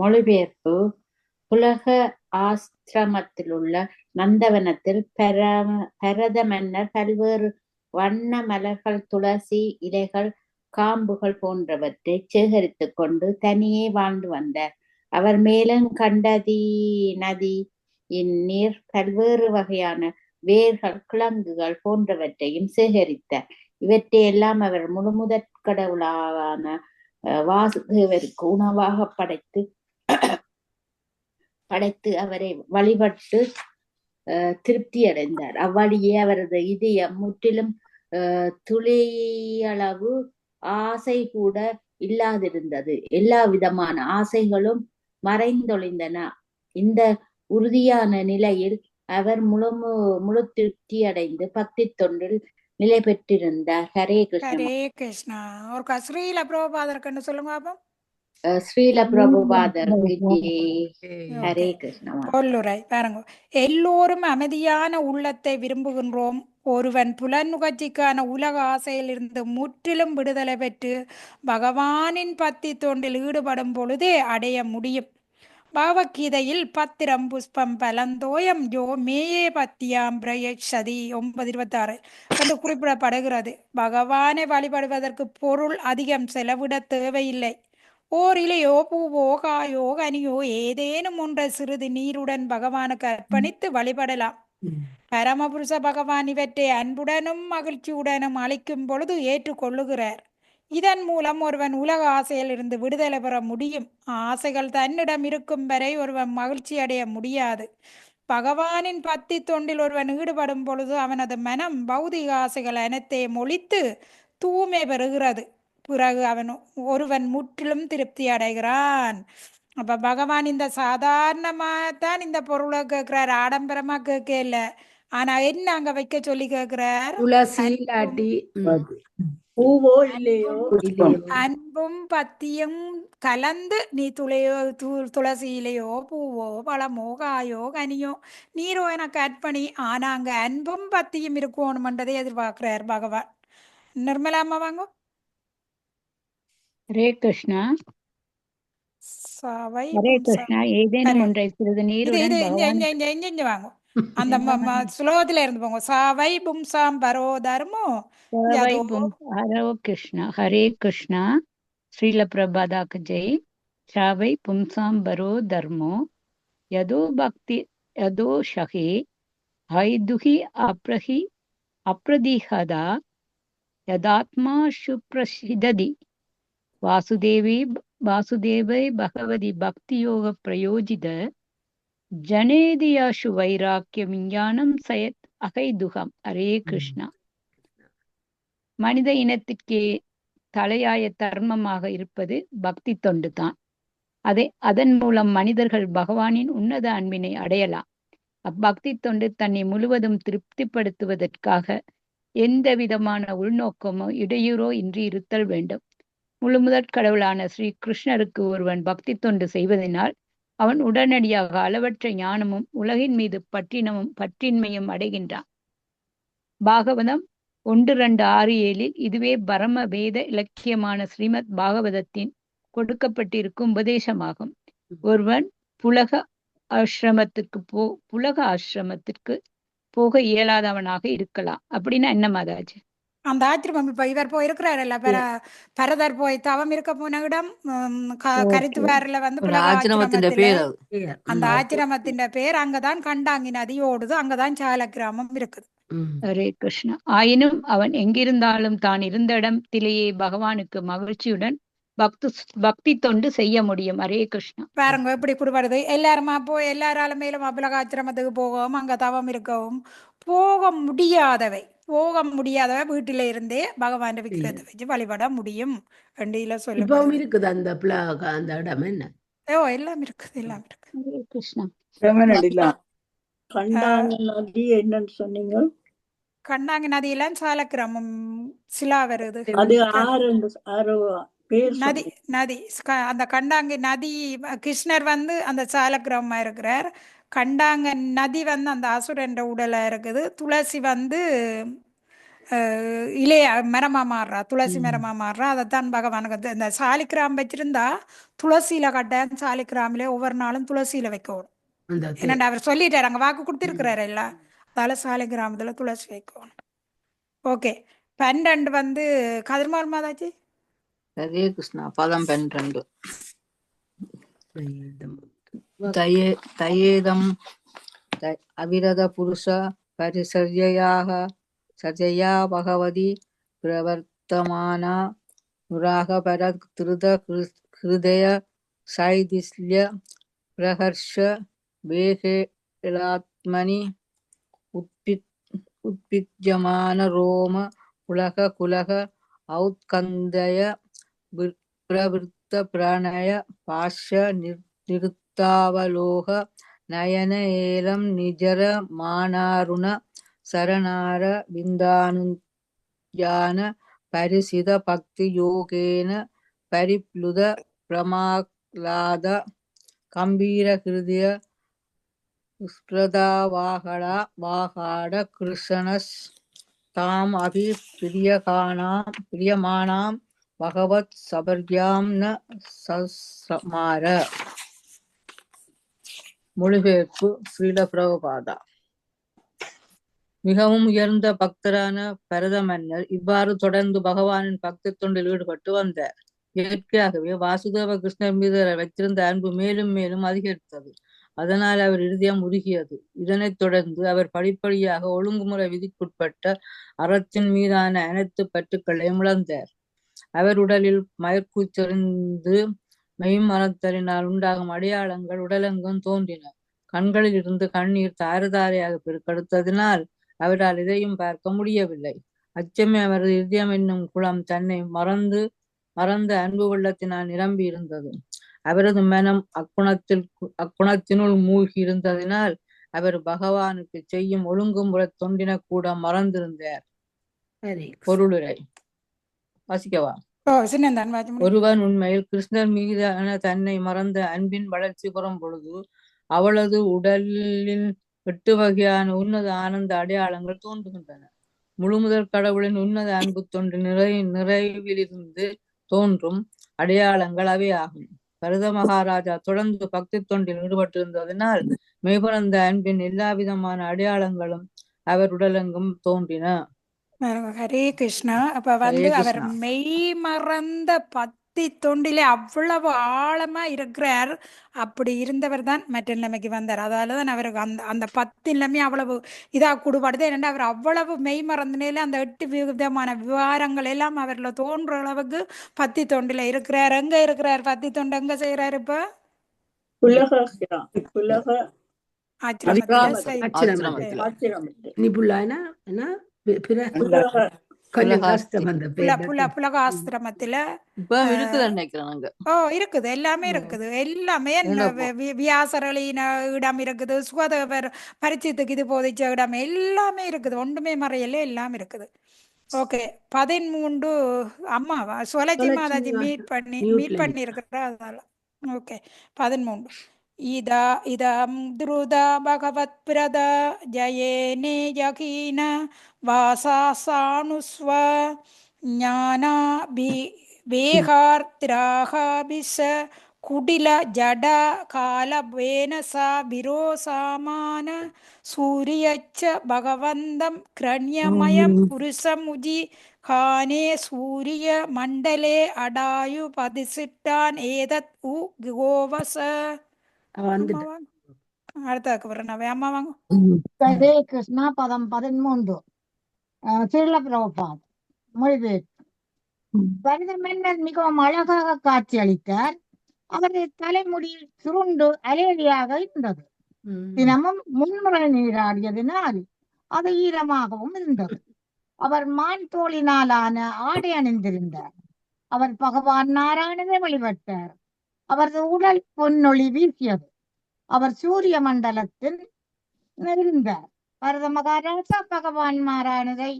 மொழிபெயர்ப்பு: புலக ஆசிரமத்தில் உள்ள நந்தவனத்தில் பரத மன்னர் பல்வேறு வண்ண மலர்கள், துளசி இலைகள், காம்புகள் போன்றவற்றை சேகரித்துக் கொண்டு தனியே வாழ்ந்து வந்தார். அவர் மேலும் கண்டதி நதி இந்நீர், பல்வேறு வகையான வேர்கள், கிழங்குகள் போன்றவற்றையும் சேகரித்தார். இவற்றையெல்லாம் அவர் முழுமுதற் கடவுளான வாசுதேவருக்கு உணவாக படைத்து அவரை வழிபட்டு திருப்தி அடைந்தார். அவ்வழியே அவரது இதயம் முற்றிலும் துளியளவு ஆசை கூட இல்லாதிருந்தது. எல்லா விதமான ஆசைகளும் மறைந்தொழிந்தன. இந்த உறுதியான நிலையில் அவர் முழு திருப்தி அடைந்து பக்தி தொண்டில் நிலை பெற்றிருந்தார். ஹரே கிருஷ்ணா. ஹரே கிருஷ்ணா. ஒரு ஸ்ரீல பிரபுபாதருக்கு சொல்லுங்க பாப்போம். ஸ்ரீல பிரபுபாதருக்கு ஹரே கிருஷ்ணா. பொல்லுரை பாருங்க. எல்லோரும் அமைதியான உள்ளத்தை விரும்புகின்றோம். ஒருவன் புலனுகர்ச்சிக்கான உலக ஆசையிலிருந்து முற்றிலும் விடுதலை பெற்று பகவானின் பக்தி தொண்டில் ஈடுபடும் பொழுதே அடைய முடியும். பகவத்கீதையில் பத்திரம் புஷ்பம் பலந்தோயம் யோ மேயே பத்தியாம் பிரயக்ஷதி 9:26 என்று குறிப்பிடப்படுகிறது. பகவானை வழிபடுவதற்கு பொருள் அதிகம் செலவிட தேவையில்லை. ஓர் இலையோ பூவோ காயோ கனியோ ஏதேனும் ஒன்றை சிறிது நீருடன் பகவானுக்கு அர்ப்பணித்து வழிபடலாம். பரமபுருஷ பகவான் இவற்றை அன்புடனும் மகிழ்ச்சியுடனும் அளிக்கும் பொழுது ஏற்றுக்கொள்ளுகிறார். இதன் மூலம் ஒருவன் உலக ஆசையில் இருந்து விடுதலை பெற முடியும். ஆசைகள் தன்னிடம் இருக்கும் வரை ஒருவன் மகிழ்ச்சி அடைய முடியாது. பகவானின் பக்தி தொண்டில் ஒருவன் ஈடுபடும் பொழுது அவனது மனம் பௌதிக ஆசைகள் அனைத்தையும் ஒழித்து தூய்மை பெறுகிறது. பிறகு ஒருவன் முற்றிலும் திருப்தி அடைகிறான். அப்ப பகவான் இந்த சாதாரணமாகத்தான் இந்த பொருளை கேட்கிறார், ஆடம்பரமா கேட்க இல்லை. ஆனா என்ன அங்க வைக்க சொல்லி கேட்கிறார்? துளசி இல்லாட்டி பூவோ இல்லையோ அன்பும் பத்தியும் கலந்து நீ துளசியிலையோ பூவோ பழமோ காயோ கனியோ நீரோ எனக்கு அர்ப்பணி. ஆனா அங்க அன்பும் பத்தியும் இருக்கணும்ன்றதை எதிர்பார்க்கிறார் பகவான். நிர்மலா அம்மா வாங்க. ஹரே கிருஷ்ணா. சாவை ஹரே கிருஷ்ணா. ஏதேனும் ஒன்றை சிறிது நீருடன் வாங்க. அந்த ஸ்லோகத்துல இருந்து போங்க. சாவை பும்சாம் பரோ தர்மோ ஹரோ கிருஷ்ணா. ஹரே கிருஷ்ணா. ஸ்ரீல பிரபாதாக்கு ஜெய். சாவை பும்சாம் பரோ தர்மோ யதோ பக்தி யதோ ஷஹே ஹைதுஹி அப்ரதிஹதா யதாத்மா சுப்ரசிததி வாசுதேவை பகவதி பக்தி யோக பிரயோஜித ஜனேதியாஷு வைராக்கிய விஞ்ஞானம் சயத் அகைதுகம். ஹரே கிருஷ்ணா. மனித இனத்திற்கே தலையாய தர்மமாக இருப்பது பக்தி தொண்டு தான். அதன் மூலம் மனிதர்கள் பகவானின் உன்னத அன்பினை அடையலாம். அப்பக்தி தொண்டு தன்னை முழுவதும் திருப்திப்படுத்துவதற்காக எந்த விதமான உள்நோக்கமோ இடையூறோ இன்றி இருத்தல் வேண்டும். முழுமுதற் கடவுளான ஸ்ரீ கிருஷ்ணருக்கு ஒருவன் பக்தி தொண்டு செய்வதனால் அவன் உடனடியாக அளவற்ற ஞானமும் உலகின் மீது பற்றின்மையும் அடைகின்றான். பாகவதம் 1:2-6-7 இதுவே பரம வேத இலக்கியமான ஸ்ரீமத் பாகவதத்தின் கொடுக்கப்பட்டிருக்கும் உபதேசமாகும். ஒருவன் புலக ஆசிரமத்திற்கு போக இயலாதவனாக இருக்கலாம். அப்படின்னா என்ன மாதாஜி? அந்த ஆச்சிரமம் இப்ப இவர் போயிருக்கிறாருல்ல, பரதர் போய் தவம் இருக்க போன இடம் கரித்துவாரில புலக ஆச்சிரமத்தில. அந்த ஆச்சிரமத்தின் பேர் அங்கதான் கண்டாங்கி நதி ஓடுது. அங்கதான் சால கிராமம் இருக்குது. ஹரே கிருஷ்ணா. ஆயினும் அவன் எங்கிருந்தாலும் தான் இருந்த இடத்திலேயே பகவானுக்கு மகிழ்ச்சியுடன் பக்தி தொண்டு செய்ய முடியும். ஹரே கிருஷ்ணா. பாருங்க எப்படி குடுபடுது. எல்லாருமா எல்லாராலும் மேலும் புலக ஆச்சிரமத்துக்கு போகவும் அங்க தவம் இருக்கவும் போக முடியாதவை வீட்டில இருந்தே பகவான் விக்கிரகத்தை வச்சு வழிபட முடியும் என்று இதுல இப்பவும் சொல்லப்படுது. இருக்குது அந்த இடம் என்ன? எல்லாம் இருக்குது. ஹரே கிருஷ்ணா. செவனடிலாம் கண்டாங்க நதி என்னன்னு சொன்னீங்க? கண்டாங்க நதியெல்லாம் சாலக்கிராமம் சிலா வருது. அது ஆறு பேர் நதி சொன்னீங்க. நதி அந்த கண்டாங்க நதி கிருஷ்ணர் வந்து அந்த சாலக்கிராமமா இருக்கிறார். கண்டாங்க நதி வந்து அந்த அசுரன் உடலா இருக்குது. துளசி வந்து இளைய மரமா மாறுறா, துளசி மரமா மாறுறா. அதைத்தான் பகவானுக்கு இந்த சாலிக்கிராம் வச்சிருந்தா துளசியில கட்டாயம் சாலிக்கிராமிலே ஒவ்வொரு நாளும் துளசியில வைக்கணும். என்னண்டா அவர் சொல்லிட்டாரு, அங்க வாக்கு கொடுத்திருக்கிறாரு இல்ல, அதால சாலிகிராமத்துல துளசி வைக்கணும். ஓகே, 12 வந்து கதிர்மால் மாதாஜி. ஹரே கிருஷ்ணா. பதம் 12. தயேதம் அவிரத புருஷ பரிசர்யா பகவதி பிரவர்த்தமானா நுராக பரத்ருத ஹிருதய சைதிஸ்ய பிரஹர்ஷ வேகேலாத்மனி உத்பிஜமான ரோம புலக குலக ஔத்கந்தய பிரவிருத்த பிரணய பாஷ்ய நிருத்தாவலோக நயன ஏலம் நிஜர மானாருண சரணார விந்தானுஞான பரிசித பக்தி யோகேன பரிப்ளுத பிரமாலாத கம்பீர கிருதிய ஸ்பிரதாவாகாட கிருஷ்ணஸ் தாம் அபி பிரியமானாம் பகவத் சபர்யாம் ந சமார. மொழிபெயர்ப்பு ஸ்ரீல பிரபுபாதா. மிகவும் உயர்ந்த பக்தரான பரத மன்னர் இவ்வாறு தொடர்ந்து பகவானின் பக்தி தொண்டில் ஈடுபட்டு வந்தார். இயற்கையாகவே வாசுதேவ கிருஷ்ணர் மீது வைத்திருந்த அன்பு மேலும் மேலும் அதிகரித்தது. அதனால் அவர் இருதயம் உருகியது. இதனைத் தொடர்ந்து அவர் படிப்படியாக ஒழுங்குமுறை விதிக்குட்பட்ட அறத்தின் மீதான அனைத்து பற்றுக்களையும் இழந்தார். அவர் உடலில் மயற்கூச்செறிந்து மெய்மறத்தலினால் உண்டாகும் அடையாளங்கள் உடலெங்கும் தோன்றின. கண்களில் இருந்து கண்ணீர் தாரதாரையாக பெருக்கெடுத்ததினால் அவரால் இதையும் பார்க்க முடியவில்லை. அச்சமே அவரது இருதயம் என்னும் குளம் தன்னை மறந்த அன்பு வெள்ளத்தினால் நிரம்பி இருந்தது. அவரது மனம் அக்குணத்தினுள் மூழ்கி இருந்ததினால் அவர் பகவானுக்கு செய்யும் ஒழுங்குமுறை தொண்டின கூட மறந்திருந்தார். பொருளுரை வாசிக்கவா? ஒருவன் உண்மையில் கிருஷ்ணர் மீதான தன்னை மறந்த அன்பின் வளர்ச்சி பெறும் பொழுது அவளது உடலின் 8 வகையான உன்னத ஆனந்த அடையாளங்கள் தோன்றுகின்றன. முழுமுதல் கடவுளின் உன்னத அன்பு தொண்டு நிறைவிலிருந்து தோன்றும் அடையாளங்கள் அவை ஆகும். பரத மகாராஜா தொடர்ந்து பக்தி தொண்டில் ஈடுபட்டிருந்ததினால் மெய்பறந்த அன்பின் எல்லா விதமான அடையாளங்களும் அவர் உடலெங்கும் தோன்றின. ஹரே கிருஷ்ணா. அப்ப வந்து அவர் மெய் மறந்த பக்தி தொண்டிலே அவ்வளவு ஆழமா இருக்கிறார். அப்படி இருந்தவர் தான் மற்ற நிலைமைக்கு வந்தார். அதாலதான் அவருக்கு அந்த பத்து நிலைமை அவ்வளவு இதா கூடுபடுது. ஏன்னா அவர் அவ்வளவு மெய் மறந்தனையில அந்த 8 விதமான விவகாரங்கள் எல்லாம் அவர்ல தோன்ற அளவுக்கு பக்தி தொண்டில இருக்கிறார். எங்க இருக்கிறார்? பக்தி தொண்டு எங்க செய்யறாரு? இப்ப புலகாஸ்திரமத்துல இருக்குது. எல்லாமே இருக்குது. எல்லாமே வியாசரளின இடம் இருக்குது, சுகதேவர் பரிச்சயத்துக்கு இது போதிச்ச இடம் எல்லாமே இருக்குது. ஒன்றுமே மறையல, எல்லாம் இருக்குது. ஓகே, 13 அம்மாவா சுவலஜி மாதாஜி மீட் பண்ணி இருக்கிறா. அதனால ஓகே 13 இதம் த்ருத பகவத் பிரத ஜயேனே யகீன வாசாசானுஸ்வ ஞானா வேகார்த்ராஹாபிஷ குடில ஜட கால வேனசா விரோசாமான சூரியச்ச பகவந்தம் கிரண்யமயம் புருஷமுஜி கானே சூரிய மண்டலே அடாயு பதிசிட்டான் ஏதத் உ கோவச. அடுத்தாக்கு வரணும் அம்மா வாங்க. ஹரே கிருஷ்ணா. பதம் 13 ஸ்ரீல பிரபுபாத். மொழிபெயர்ப்பு. பரத மன்னர் மிகவும் அழகாக காட்சி அளித்தார். அவரது தலைமுடி சுருண்டு அலேலியாக இருந்தது. தினமும் முன்முறை நீராடியதினால் அது ஈரமாகவும் இருந்தது. அவர் மான் தோலினாலான ஆடை அணிந்திருந்தார். அவர் பகவான் நாராயணனை வழிபட்டார். அவரது உடல் பொன்னொளி வீசியது. அவர் சூரிய மண்டலத்தில் இருந்தார். பரத மகாராஜா பகவான் நாராயணரை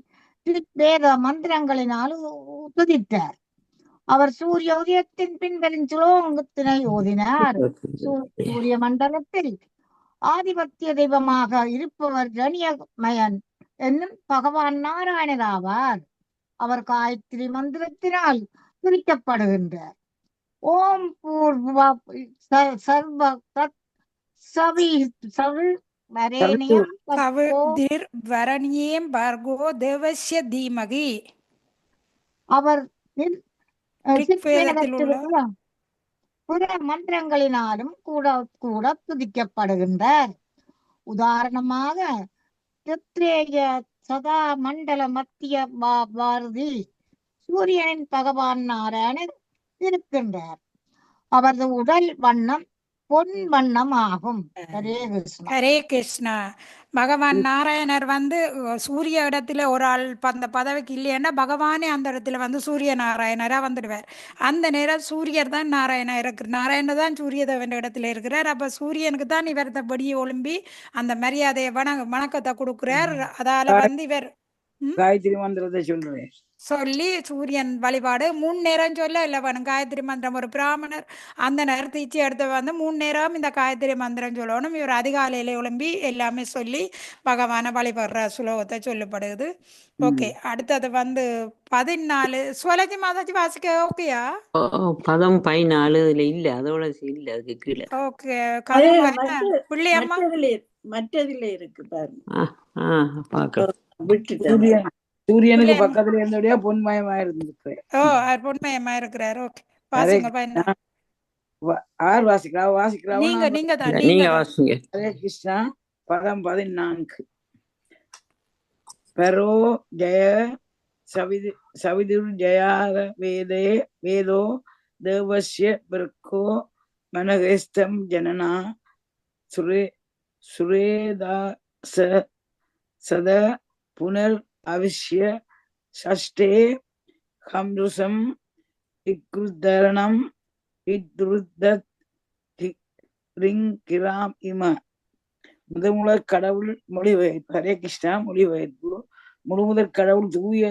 வேத மந்திரங்களினால் துதித்தார். அவர் சூரிய உதயத்தின் பின்வரும் சுலோகத்தினை ஓதினார். சூரிய மண்டலத்தில் ஆதிபத்திய தெய்வமாக இருப்பவர் ஜனியமயன் என்னும் பகவான் நாராயணர் ஆவார். அவர் காயத்ரி மந்திரத்தினால் குறிக்கப்படுகின்றார். ஓம் பூர்வ சர்வ சவி சவில் வரேணியம் சவிதிர் வரணியம் பர்கோ தேவஸ்ய தீமகி. அவர் ரிக்வேதத்தில் உள்ள புற மந்திரங்களினாலும் கூட கூட துதிக்கப்படுகின்றார். உதாரணமாக ருத்ரேய சதா மண்டல மத்திய பாரதி சூரியனின் பகவான் நாராயணர் இருக்கின்றார். அவரது உடல் வண்ணம் பொன் வண்ணம் ஆகும். ஹரே கிருஷ்ணா. ஹரே கிருஷ்ணா. பகவான் நாராயணர் சூரிய இடத்துல ஒரு ஆள் அந்த பதவிக்கு இல்லைன்னா பகவானே அந்த இடத்துல சூரிய நாராயணரா வந்துடுவார். அந்த நேரம் சூரியர் தான் நாராயணர் தான் சூரிய தேவன் இடத்துல இருக்கிறார். அப்ப சூரியனுக்கு தான் இவர் படியை ஒழும்பி அந்த மரியாதையை வணக்கத்தை கொடுக்கிறார். அதால இவர் காயத்ரி மந்திரத்தை சொல்றேன் சொல்லி சூரியன் வழிபாடு 3 நேரம் சொல்ல இல்லை வேணும். காயத்ரி மந்திரம் ஒரு பிராமணர் அந்த நேரத்தை இச்சி எடுத்து 3 நேரம் இந்த காயத்ரி மந்திரம் சொல்லணும். இவர் அதிகாலையில எழும்பி எல்லாமே சொல்லி பகவானை வழிபடுற சுலோகத்தை சொல்லப்படுது. ஓகே, அடுத்தது 14 சுவலஜி மாதாஜி வாசிக்க ஓகேயா? பதம் 14 இல்ல, அதோட இல்ல, அதுக்கு கீழே. ஓகே, பிள்ளையம்மா மற்றதுல இருக்கு பாருங்க. சூரியனுக்கு பக்கத்துல இருந்தபடியா பொன்மயமா இருந்திருக்கு. பொன்மயமா இருக்கிறார். ஓகே, வாசிங்க பையனா. ஆர் வாசிக்கிறா நீங்க வாசிங்க. ஹரே கிருஷ்ணா. பதம் 14. பரோ ஜய சவிதுர் ஜயார வேதோ தேவஸ்ய பிர்கோ மனகேஸ்தம் ஜனனா சுரேதாச சத புனர் அவிஷ்ய ஷஷ்டே ஹம்ருசம் இக்ருத்தரணம் இத்ருத்தத் ரிங்கிராம் இம. முதல் கடவுள் மொழிபெயர்ப்பு. ஹரே கிருஷ்ணா. மொழிபெயர்ப்பு. முழுமுதற் கடவுள் தூய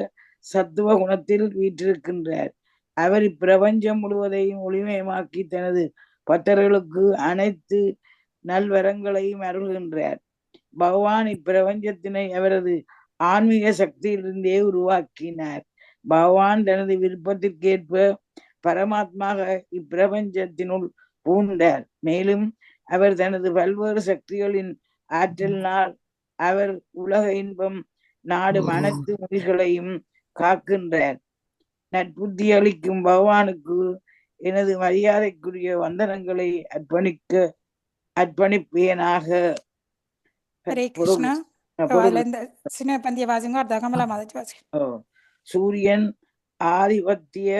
சத்துவ குணத்தில் வீற்றிருக்கின்றார். அவர் இப்பிரபஞ்சம் முழுவதையும் ஒளிமயமாக்கி தனது பக்தர்களுக்கு அனைத்து நல்வரங்களையும் அருள்கின்றார். பகவான் இப்பிரபஞ்சத்தினை அவரது ஆன்மீக சக்தியிலிருந்தே உருவாக்கினார். பகவான் தனது விருப்பத்திற்கேற்ப பரமாத்மாக இப்பிரபஞ்சத்தினுள் பூண்டார். மேலும் அவர் தனது பல்வேறு சக்திகளின் ஆற்றலினால் அவர் உலக இன்பம் நாடும் அனைத்து உயிர்களையும் காக்கின்றார். நற்புத்தி அளிக்கும் பகவானுக்கு எனது மரியாதைக்குரிய வந்தனங்களை அர்ப்பணிப்பேனாக. ஹரே கிருஷ்ணா. சின்ன பந்திய வாசிங்க. கமலா மாதாஜி வாசிங்க. சூரியன் ஆதிபத்திய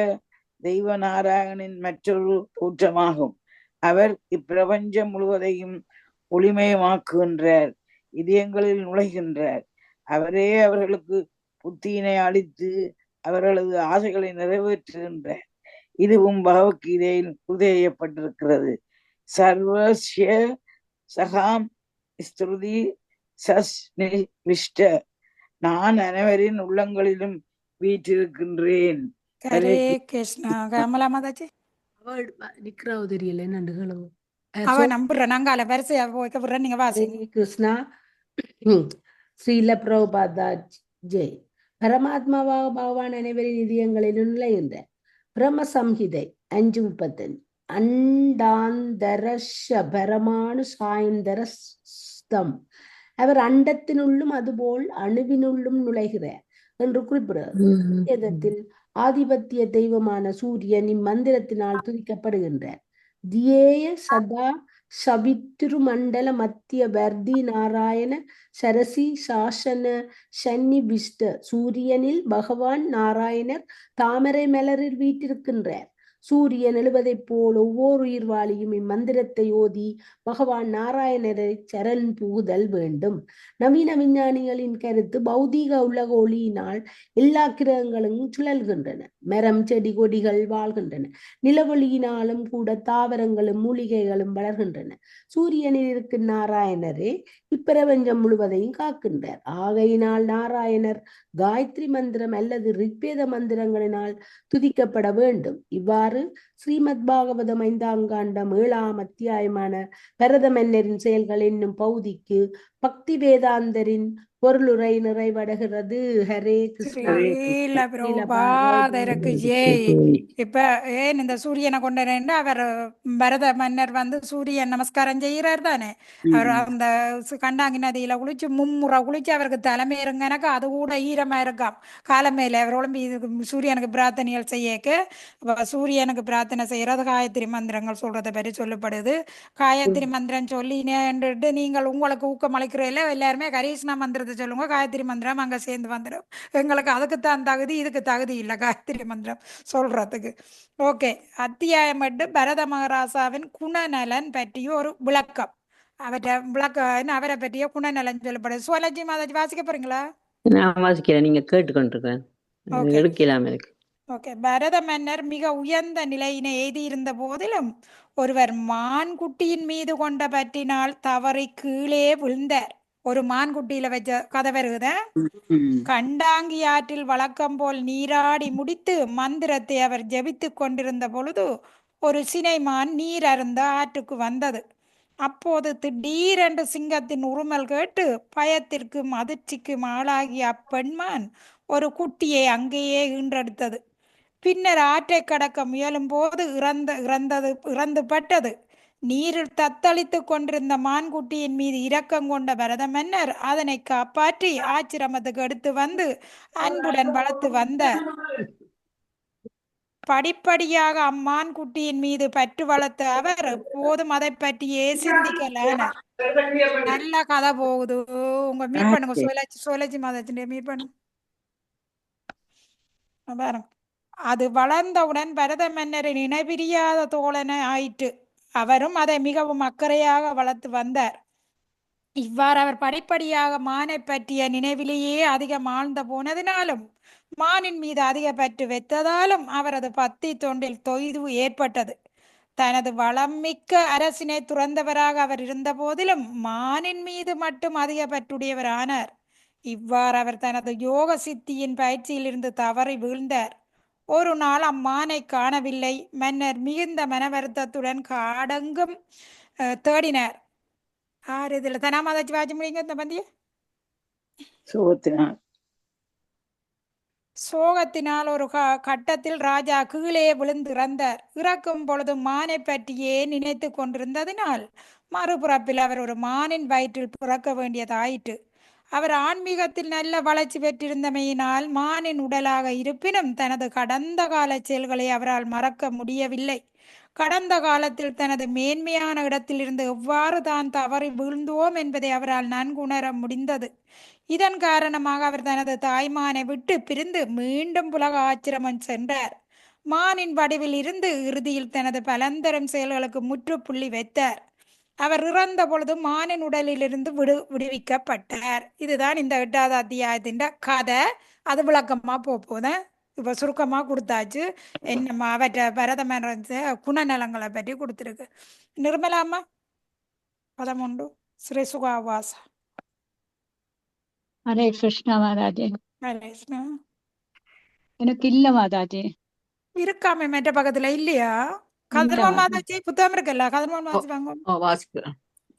தெய்வ நாராயணனின் மற்றொரு தோற்றமாகும். அவர் இப்பிரபஞ்சம் முழுவதையும் ஒளிமயமாக்குகின்றார், இதயங்களில் நுழைகின்றார். அவரே அவர்களுக்கு புத்தியினை அளித்து அவர்களது ஆசைகளை நிறைவேற்றுகின்றார். இதுவும் பகவத்கீதையில் உறுதியப்பட்டிருக்கிறது. சர்வஸ்ய சகாம் ஸ்ருதி சஸ்னிவிஷ்ட. நான் அனைவரின் உள்ளங்களிலும் வீற்றிருக்கின்றேன். ஹரே கிருஷ்ணா. கமலா மாதாஜி நிக்கிறாவோ தெரியல நண்டுகளோ அவ நம்புறேன். நாங்கால வரிசையா போய்க்க நீங்க வாசிங்க. கிருஷ்ணா. ஸ்ரீல பிரபுபாதா ஜெய். பரமாத்மாவாக பகவான் அனைவரின் இதயங்களிலும் நுழைகின்ற பிரம்ம சம்ஹிதை 5:35. அண்டாந்தரஷ பரமானு சாயந்தரஸ்தம். அவர் அண்டத்தினுள்ளும் அதுபோல் அணுவினுள்ளும் நுழைகிறார் என்று குறிப்பிடுகிறார். ஆதிபத்திய தெய்வமான சூரியன் இம்மந்திரத்தினால் துதிக்கப்படுகின்றார். தியேய சதா சவித்ரு மண்டல மத்திய வர்தி நாராயண சரசி சாசன சன்னிவிஷ்ட. சூரியனில் பகவான் நாராயணர் தாமரை மலரில் வீற்றிருக்கின்றார். சூரியன் எழுவதைப் போல் ஒவ்வொரு உயிர்வாளியும் இம்மந்திரத்தை ஓதி பகவான் நாராயணரை சரண் புகுதல் வேண்டும். நவீன விஞ்ஞானிகளின் கருத்து பௌதீக உலக ஒளியினால் எல்லா கிரகங்களும் சுழல்கின்றன. மரம் செடி கொடிகள் வாழ்கின்றன. நிலவொளியினாலும் கூட தாவரங்களும் மூலிகைகளும் வளர்கின்றன. சூரியனில் இருக்கும் நாராயணரே இப்பிரபஞ்சம் முழுவதையும் காக்கின்றார். ஆகையினால் நாராயணர் காயத்ரி மந்திரம் அல்லது ரிக்வேத மந்திரங்களினால் துதிக்கப்பட வேண்டும். இவ்வாறு ஸ்ரீமத் பாகவதம் 5ஆம் காண்டம் 7ஆம் அத்தியாயமான பரத மன்னரின் செயல்கள் என்னும் பகுதிக்கு பக்தி வேதாந்தரின் பொருளுரை நிறைவடைகிறது. ஹரே கிருஷ்ணா. ஸ்ரீல பிரபுபாதருக்கு ஜெய். இப்ப ஏன் இந்த சூரியனை கொண்டு அவர் பரத மன்னர் வந்து சூரியன் நமஸ்காரம் செய்யறாரு தானே. அவர் அந்த கண்டாங்கி நதியில குளிச்சு மும்முறை குளிச்சு அவருக்கு தலைமையிருங்க எனக்கு அது கூட ஈரமா இருக்காம் காலமேல அவர் உடம்பு சூரியனுக்கு பிரார்த்தனைகள் செய்யக்கு சூரியனுக்கு பிரார்த்தனை செய்யறது காயத்ரி மந்திரங்கள் சொல்றதை பற்றி சொல்லப்படுது. காயத்ரி மந்திரம் சொல்லினேன்ட்டு நீங்கள் உங்களுக்கு ஊக்கம் அளிக்கிறதில்ல எல்லாருமே கரீஷ்ணா மந்திரத்தை சொல்லுங்க. காயத்ரி மந்திரம் அங்க சேர்ந்து வந்துடும். எங்களுக்கு அதுக்குத்தான் தகுதி இதுக்கு தகுதி இல்லை காயத்ரி மந்திரம் சொல்றதுக்கு. ஓகே, அத்தியாயம் 8 பரத மகாராசாவின் குணநலன் பற்றிய ஒரு விளக்கம். அவரை பற்றிய குணநலன் சொல்லப்படுது. சுவலட்சுமி மாதாஜி வாசிக்க போறீங்களா? நான் வாசிக்கிறேன், நீங்க கேட்டுக்கொண்டிருக்கேன். எடுக்கலாம் இருக்கு. ஓகே. பரத மன்னர் மிக உயர்ந்த நிலையினை எய்தியிருந்த போதிலும் ஒருவர் மான்குட்டியின் மீது கொண்ட பற்றினால் தவறி கீழே விழுந்தார். ஒரு மான்குட்டியில வச்ச கதை வருகுத. கண்டாங்கி ஆற்றில் வழக்கம் போல் நீராடி முடித்து மந்திரத்தை அவர் ஜபித்து கொண்டிருந்த பொழுது ஒரு சினைமான் நீர் அருந்த ஆற்றுக்கு வந்தது. அப்போது திடீரென்று சிங்கத்தின் உருமல் கேட்டு பயத்திற்கும் அதிர்ச்சிக்கும் ஆளாகிய அப்பெண்மான் ஒரு குட்டியை அங்கேயே ஈன்றெடுத்தது. பின்னர் ஆற்றை கடக்க முயலும் போது இறந்து பட்டது. நீரில் தத்தளித்து கொண்டிருந்த மான்குட்டியின் மீது இரக்கம் கொண்ட பரத மன்னர் அதனை காப்பாற்றி ஆச்சிரமத்துக்கு எடுத்து வந்து அன்புடன் வளர்த்து வந்தார். படிப்படியாக அம்மான் குட்டியின் மீது பற்று வளர்த்த அவர் எப்போதும் அதை பற்றியே சிந்திக்கலானார். நல்ல கதை போகுது. உங்க மீட் பண்ணுங்க சோலஜி மாதாச்சின் மீட் பண்ணுங்க பாருங்க. அது வளர்ந்தவுடன் பரத மன்னரின் இணைபிரியாத தோழனை ஆயிற்று. அவரும் அதை மிகவும் அக்கறையாக வளர்த்து வந்தார். இவ்வாறு அவர் படிப்படியாக மானை பற்றிய நினைவிலேயே அதிகம் ஆழ்ந்த போனதினாலும் மானின் மீது அதிக பற்று வைத்ததாலும் அவரது பக்தி தொண்டில் தொய்வு ஏற்பட்டது. தனது வளம் மிக்க அரசினை துறந்தவராக அவர் இருந்த போதிலும் மானின் மீது மட்டும் அதிக பற்றுடையவர் ஆனார். இவ்வாறு அவர் தனது யோக சித்தியின் பயிற்சியிலிருந்து தவறி வீழ்ந்தார். ஒரு நாள் அம்மானை காணவில்லை. மன்னர் மிகுந்த மன வருத்தத்துடன் காடெங்கும் தேடினார். ஆறு இதுல தனாமாதாச்சி வாசி முடியுங்க இந்த பந்திய. சோகத்தினால் ஒரு கட்டத்தில் ராஜா கீழே விழுந்து இறந்தார். இறக்கும் பொழுது மானை பற்றியே நினைத்து கொண்டிருந்ததினால் மறுபுறப்பில் அவர் ஒரு மானின் வயிற்றில் பிறக்க வேண்டியதாயிற்று. அவர் ஆன்மீகத்தில் நல்ல வளர்ச்சி பெற்றிருந்தமையினால் மானின் உடலாக இருப்பினும் தனது கடந்த கால செயல்களை அவரால் மறக்க முடியவில்லை. கடந்த காலத்தில் தனது மேன்மையான இடத்திலிருந்து எவ்வாறு தான் தவறி வீழ்ந்தோம் என்பதை அவரால் நன்கு உணர முடிந்தது. இதன் காரணமாக அவர் தனது தாய்மானை விட்டு பிரிந்து மீண்டும் புலக ஆச்சிரமம் சென்றார். மானின் வடிவில் இருந்து இறுதியில் தனது பலந்தரம் செயல்களுக்கு முற்றுப்புள்ளி வைத்தார். அவர் இறந்த பொழுது மானின் உடலிலிருந்து விடுவிக்கப்பட்டார். இதுதான் இந்த 8வது அத்தியாயத்தின் கதை. அது விளக்கமா போதேன். இப்ப சுருக்கமா கொடுத்தாச்சு. என்ன அவற்றை பரத மன்னர் குணநலங்களை பற்றி கொடுத்துருக்கு. நிர்மலாமா 11 ஸ்ரீ சுகாவாச. ஹரே கிருஷ்ணா மாதாஜி. ஹரே கிருஷ்ணா. எனக்கு இல்ல மாதாஜி. இருக்காமே மற்ற பக்கத்துல இல்லையா? கதிர்மான் மாதாஜி புத்தகம் இருக்குல்ல, கதிர்மான் மாதாஜி வாங்க. வாசிக்கிறேன்.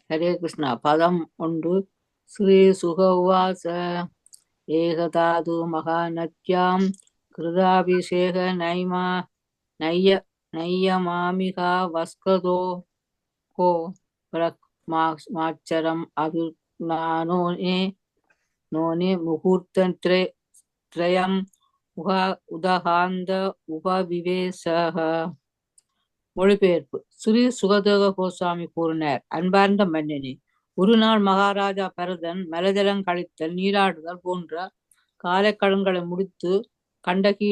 ஹரே கிருஷ்ணா. பதம் 1. ஸ்ரீ சுகவாச. ஏகதாது மகாநத்யாம் கிருதாபிஷேக நையமாமிகா வஸ்கதோ கோ பிரக்மாச்சரம் அபிநானோனே நோனே முகூர்த்தத்ரயம் உதகாந்த உபவிவேசக. மொழிபெயர்ப்பு. ஸ்ரீ சுகதேவ கோஸ்வாமி கூறினார், அன்பார்ந்த மன்னனே, ஒரு நாள் மகாராஜா பரதன் மலஜலம் கழித்தல், நீராடுதல் போன்ற காலக்கடன்களை முடித்து கண்டகி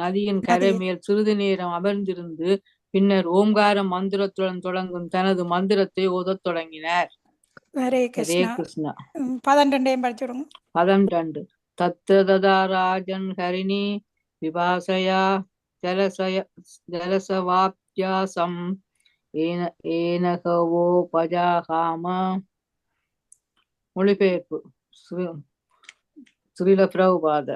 நதியின் கரை மேல் சிறிது நேரம் அமர்ந்திருந்து பின்னர் ஓம்கார மந்திரத்துடன் தொடங்கும் தனது மந்திரத்தை ஓதத் தொடங்கினார். ஹரே ஹரே கிருஷ்ணா. கிருஷ்ணா. 12 படிச்சுடுங்க. 12 தத்ததா ராஜன் ஹரிணி விபாசயா ஜலசவாப்யாசம் ஏனகவோ பஜாகாம. மொழிபெயர்ப்பு ஸ்ரீல பிரபுபாத.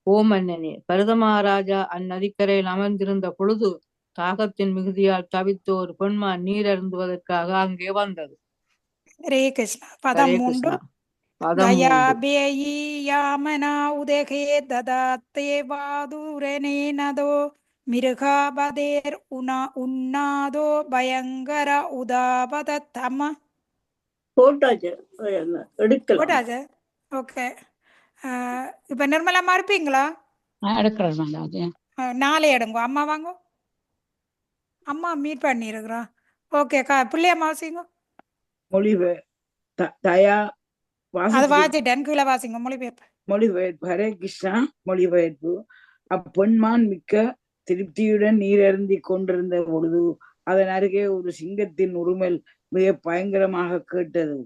ஓ மன்னனே, பரத மகாராஜா அந்நதிக்கரையில் அமர்ந்திருந்த பொழுது தாகத்தின் மிகுதியால் தவித்த ஒரு பெண்மான் நீர் அருந்துவதற்காக அங்கே வந்தது. ஹரே கிருஷ்ணா. ஹரே 13 கிருஷ்ணா. 13 தயாபேயி யாமனா உதகே ததாத்தே வாதுரனேனதோ மிருகாபதேர் உன்னாதோ பயங்கர உதாபதத்தம. போட்டாச்சு, எடுக்கலாம். போட்டாச்சு. ஓகே. இப்ப நிர்மலா இருப்பீங்களா? எடுக்கிறேன். 4 எடுங்க. அம்மா வாங்க. அம்மா மீட் பண்ணி இருக்கிறா. ஓகே. பிள்ளையம்மா வாசிங்க. மொழிபெ தயா அது வாசிட்டேன். கீழே வாசிங்க. மொழிபெயர்ப்பு. மொழிபெயர்ப்பு. ஹரே கிருஷ்ணா. மொழிபெயர்ப்பு. அப்பெண்மான் மிக்க திருப்தியுடன் நீரருந்தி கொண்டிருந்த பொழுது அதன் அருகே ஒரு சிங்கத்தின் உருமல் மிக பயங்கரமாக கேட்டது.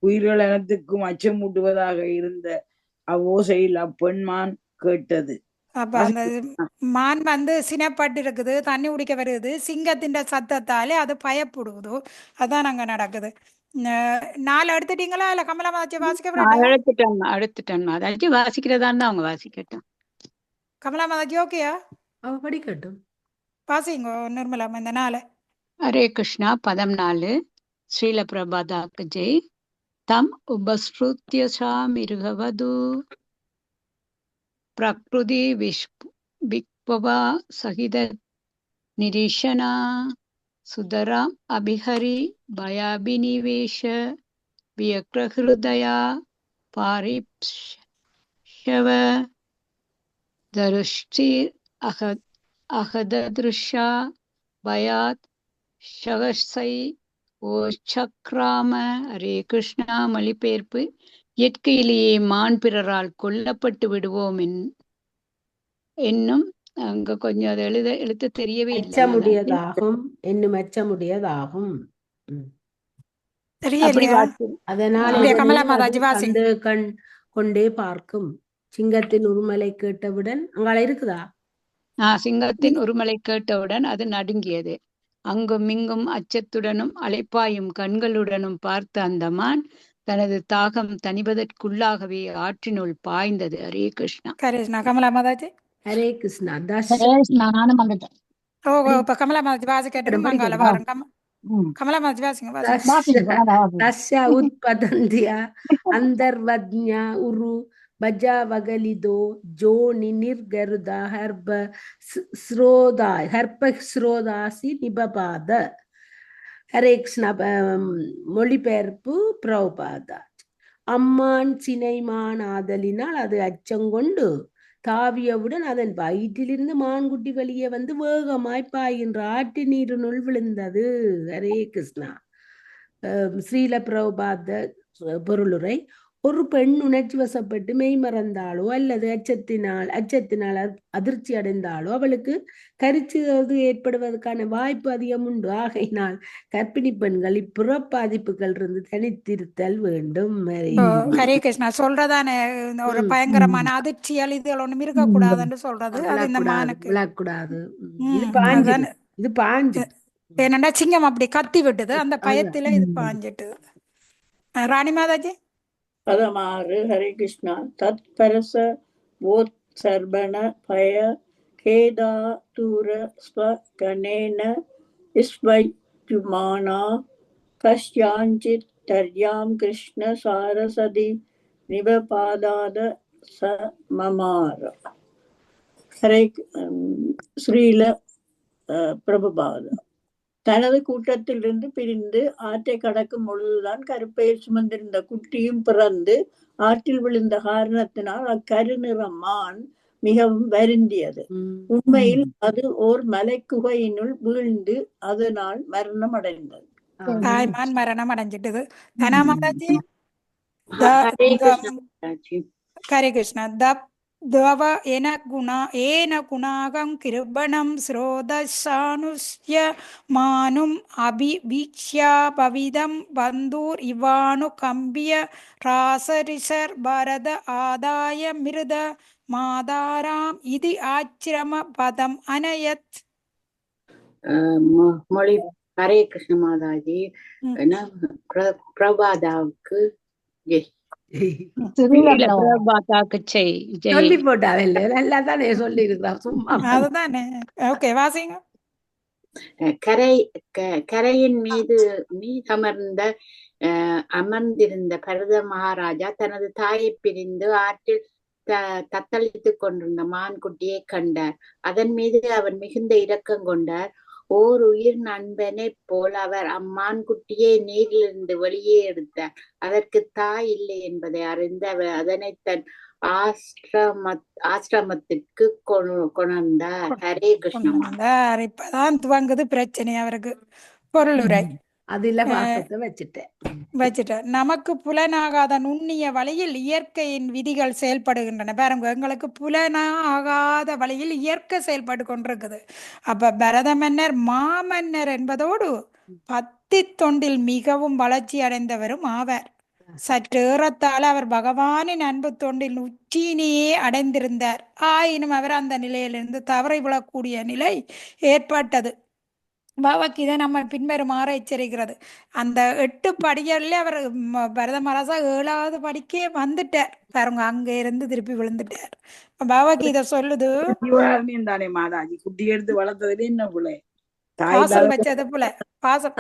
உயிர்கள் அனைத்துக்கும் அச்சமூட்டுவதாக இருந்த அவ்வோசையில் அப்பெண்மான் கேட்டது. அப்ப அந்த மான் வந்து சினப்பட்டு இருக்குது, தண்ணி குடிக்க வருது, சிங்கத்தின் சத்தத்தாலே அது பயப்படுது. அதான் அங்க நடக்குது. 4 எடுத்துட்டீங்களா? இல்ல கமலமாச்சி வாசிக்க எடுத்துட்டேன். அதாச்சும் வாசிக்கிறதா இருந்தா அவங்க வாசிக்கட்டும். கமலமாச்சி ஓகேயா? அவ படிக்கட்டும். வாசிங்க நிர்மலா இந்த 4. ஹரே கிருஷ்ணா. 14 ஸ்ரீல பிரபாதாக்கு ஜெய். தம் உபஸ்ருத்ய சாமிருகவது பிரக்ருதி விக்வவா சகித நிரீஷனா சுதராம் அபிஹரி பயாபினிவேஷ வியக்ரஹிருதயா பாரிப்ஷவ தருஷ்டிர் அகதத்ருஷா பயாத் ஷகசை ஓச்சக்ராம. ஹரே கிருஷ்ணா. மொழிபெயர்ப்பு இயற்கையிலேயே மான் பிறரால் கொல்லப்பட்டு விடுவோம் என்னும் அங்க கொஞ்சம் அது எழுத்து தெரியவே இல்லை. அச்சமுடையதாகும் என்னும் அச்சமுடையதாகும். அதனால அந்த கண் கொண்டே பார்க்கும். சிங்கத்தின் உருமலை கேட்டவுடன் அங்கால இருக்குதா? சிங்கத்தின் உருமலை கேட்டவுடன் அது நடுங்கியது. அங்கும் இங்கும் அச்சத்துடனும் அலைப்பாயும் கண்களுடனும் பார்த்த அந்த மான் தனது தாகம் தணிவதற்குள்ளாகவே ஆற்றினுள் பாய்ந்தது. ஹரே கிருஷ்ணா. கமலா மாதாஜி. ஹரே கிருஷ்ணா. நானும் வந்துட்டேன். இப்ப கமலா மாதாஜி வாசிக்கட்டும். கமலா மாதாஜி வாசிங்க. தஸ்ய உத்பதந்தியா அந்தர்வத்ஞா உரு பஜாவகலிதோ ஜோனி நிர்கருதா ஹர்ப ஸ்ரோதாசி நிபபாத. ஹரே கிருஷ்ணா. மொழிபெயர்ப்பு பிரபுபாதா. அம்மான் சினைமான் ஆதலினால் அது அச்சங்கொண்டு தாவியவுடன் அதன் வயிற்றிலிருந்து மான்குட்டி வெளியே வந்து வேகமாய் பாய்கின்ற ஆட்டு நீரினுள் விழுந்தது. ஹரே கிருஷ்ணா. ஸ்ரீல பிரபுபாத பொருளுரை. ஒரு பெண் உணர்ச்சி வசப்பட்டு மெய் மறந்தாலோ அல்லது அச்சத்தினால் அதிர்ச்சி அடைந்தாலோ அவளுக்கு கருச்சிறது ஏற்படுவதற்கான வாய்ப்பு அதிகம் உண்டு. ஆகையினால் கர்ப்பிணி பெண்கள் இப்புறப்பாதிப்புகள் இருந்து தனித்திருத்தல் வேண்டும். ஹரே கிருஷ்ணா. சொல்றதானே ஒரு பயங்கரமான அதிர்ச்சியால் இதுகள் ஒண்ணும் இருக்கக்கூடாதுன்னு சொல்றது. அது இந்த மானுக்கு விழக்கூடாது. இது பாஞ்சு என்னன்னா சிங்கம் அப்படி கத்தி விட்டுது. அந்த பயத்துல இது பாஞ்சிட்டு. ராணி மாதாஜி. 16 ஹரே கிருஷ்ணா. தத் பரச போத்சர்பண பய கேதா தூர ஸ்வகணேன ஸ்வையுமானா கஷ்யாஞ்சித் தர்யாம் கிருஷ்ண சாரசதி நிபபாதாத சமமார. ஹரே ஸ்ரீல பிரபுபாதா. தனது கூட்டத்திலிருந்து பிரிந்து ஆற்றை கடக்கும் பொழுதுதான் கருப்பையில் சுமந்திருந்த குட்டியும் பிறந்து ஆற்றில் விழுந்த காரணத்தினால் அக்கருநிற மான் மிகவும் வருந்தியது. உண்மையில் அது ஓர் மலைக்குகையினுள் வீழ்ந்து அதனால் மரணம் அடைந்தது. தாய்மான் மரணம் அடைஞ்சிட்டது. தனா மாதாஜி. ஹரே கிருஷ்ணா. த தவ ஏன குணாகம் கிருபணம் ஸ்ரோதசானுஷ்ய மானும் அபிவீக்ஷ்யா பவிதம் பந்தூர் இவானு கம்பிய ராசரிஷர் பரத ஆதாய மிருத மாதாராம் இது ஆச்சிரம பதம் அனயத். மொழி ஹரே கிருஷ்ண மாதாஜி. பிரபாதாவுக்கு ஜெய். பிரபாதாக்கு ஜெய். சொல்லி போட்டாவில்லை, நல்லா தானே சொல்லி இருக்கிறா, சும்மா அதுதானே. ஓகே, வாசிங்க. கரையின் மீது அமர்ந்திருந்த பரத மகாராஜா தனது தாயை பிரிந்து ஆற்றில் தத்தளித்துக் கொண்டிருந்த மான்குட்டியை கண்டார். அதன் மீது அவர் மிகுந்த இரக்கம் கொண்டார். ஓர் உயிர் நண்பனை போல் அவர் அம்மான்குட்டியை நீரிலிருந்து வெளியே எடுத்தார். அதற்கு தாய் இல்லை என்பதை அறிந்து அவர் அதனை தன் ஆசிரமத்திற்கு கொண்டார். ஹரே கிருஷ்ணா. இப்பதான் துவங்குது பிரச்சனை அவருக்கு. பொருளுரை அதுல வாசத்தை வச்சுட்டேன். நமக்கு புலனாகாத நுண்ணிய வழியில் இயற்கையின் விதிகள் செயல்படுகின்றன. பாருங்க, எங்களுக்கு புலனாகாத வழியில் இயற்கை செயல்பட்டு கொண்டிருக்குது. அப்ப பரத மன்னர் மாமன்னர் என்பதோடு பத்தி தொண்டில் மிகவும் வளர்ச்சி அடைந்தவரும் ஆவார். சற்று ஏறத்தாழ அவர் பகவானின் அன்பு தொண்டில் உச்சியினையே அடைந்திருந்தார். ஆயினும் அவர் அந்த நிலையிலிருந்து தவறி விழக்கூடிய நிலை ஏற்பட்டது. பகவத்கீதை நம்ம பின்வருமாறு எச்சரிக்கிறது. அந்த 8 படிகள்ல அவர் பரத மகாராஜா 7வது படிக்கே வந்துட்டார். பாருங்க, அங்க இருந்து திருப்பி விழுந்துட்டார். பகவத்கீதை சொல்லுது, தானே மாதாஜி குட்டி எடுத்து வளர்த்ததுல என்ன பிள்ளை பாசம் வச்சது போல பாசம்.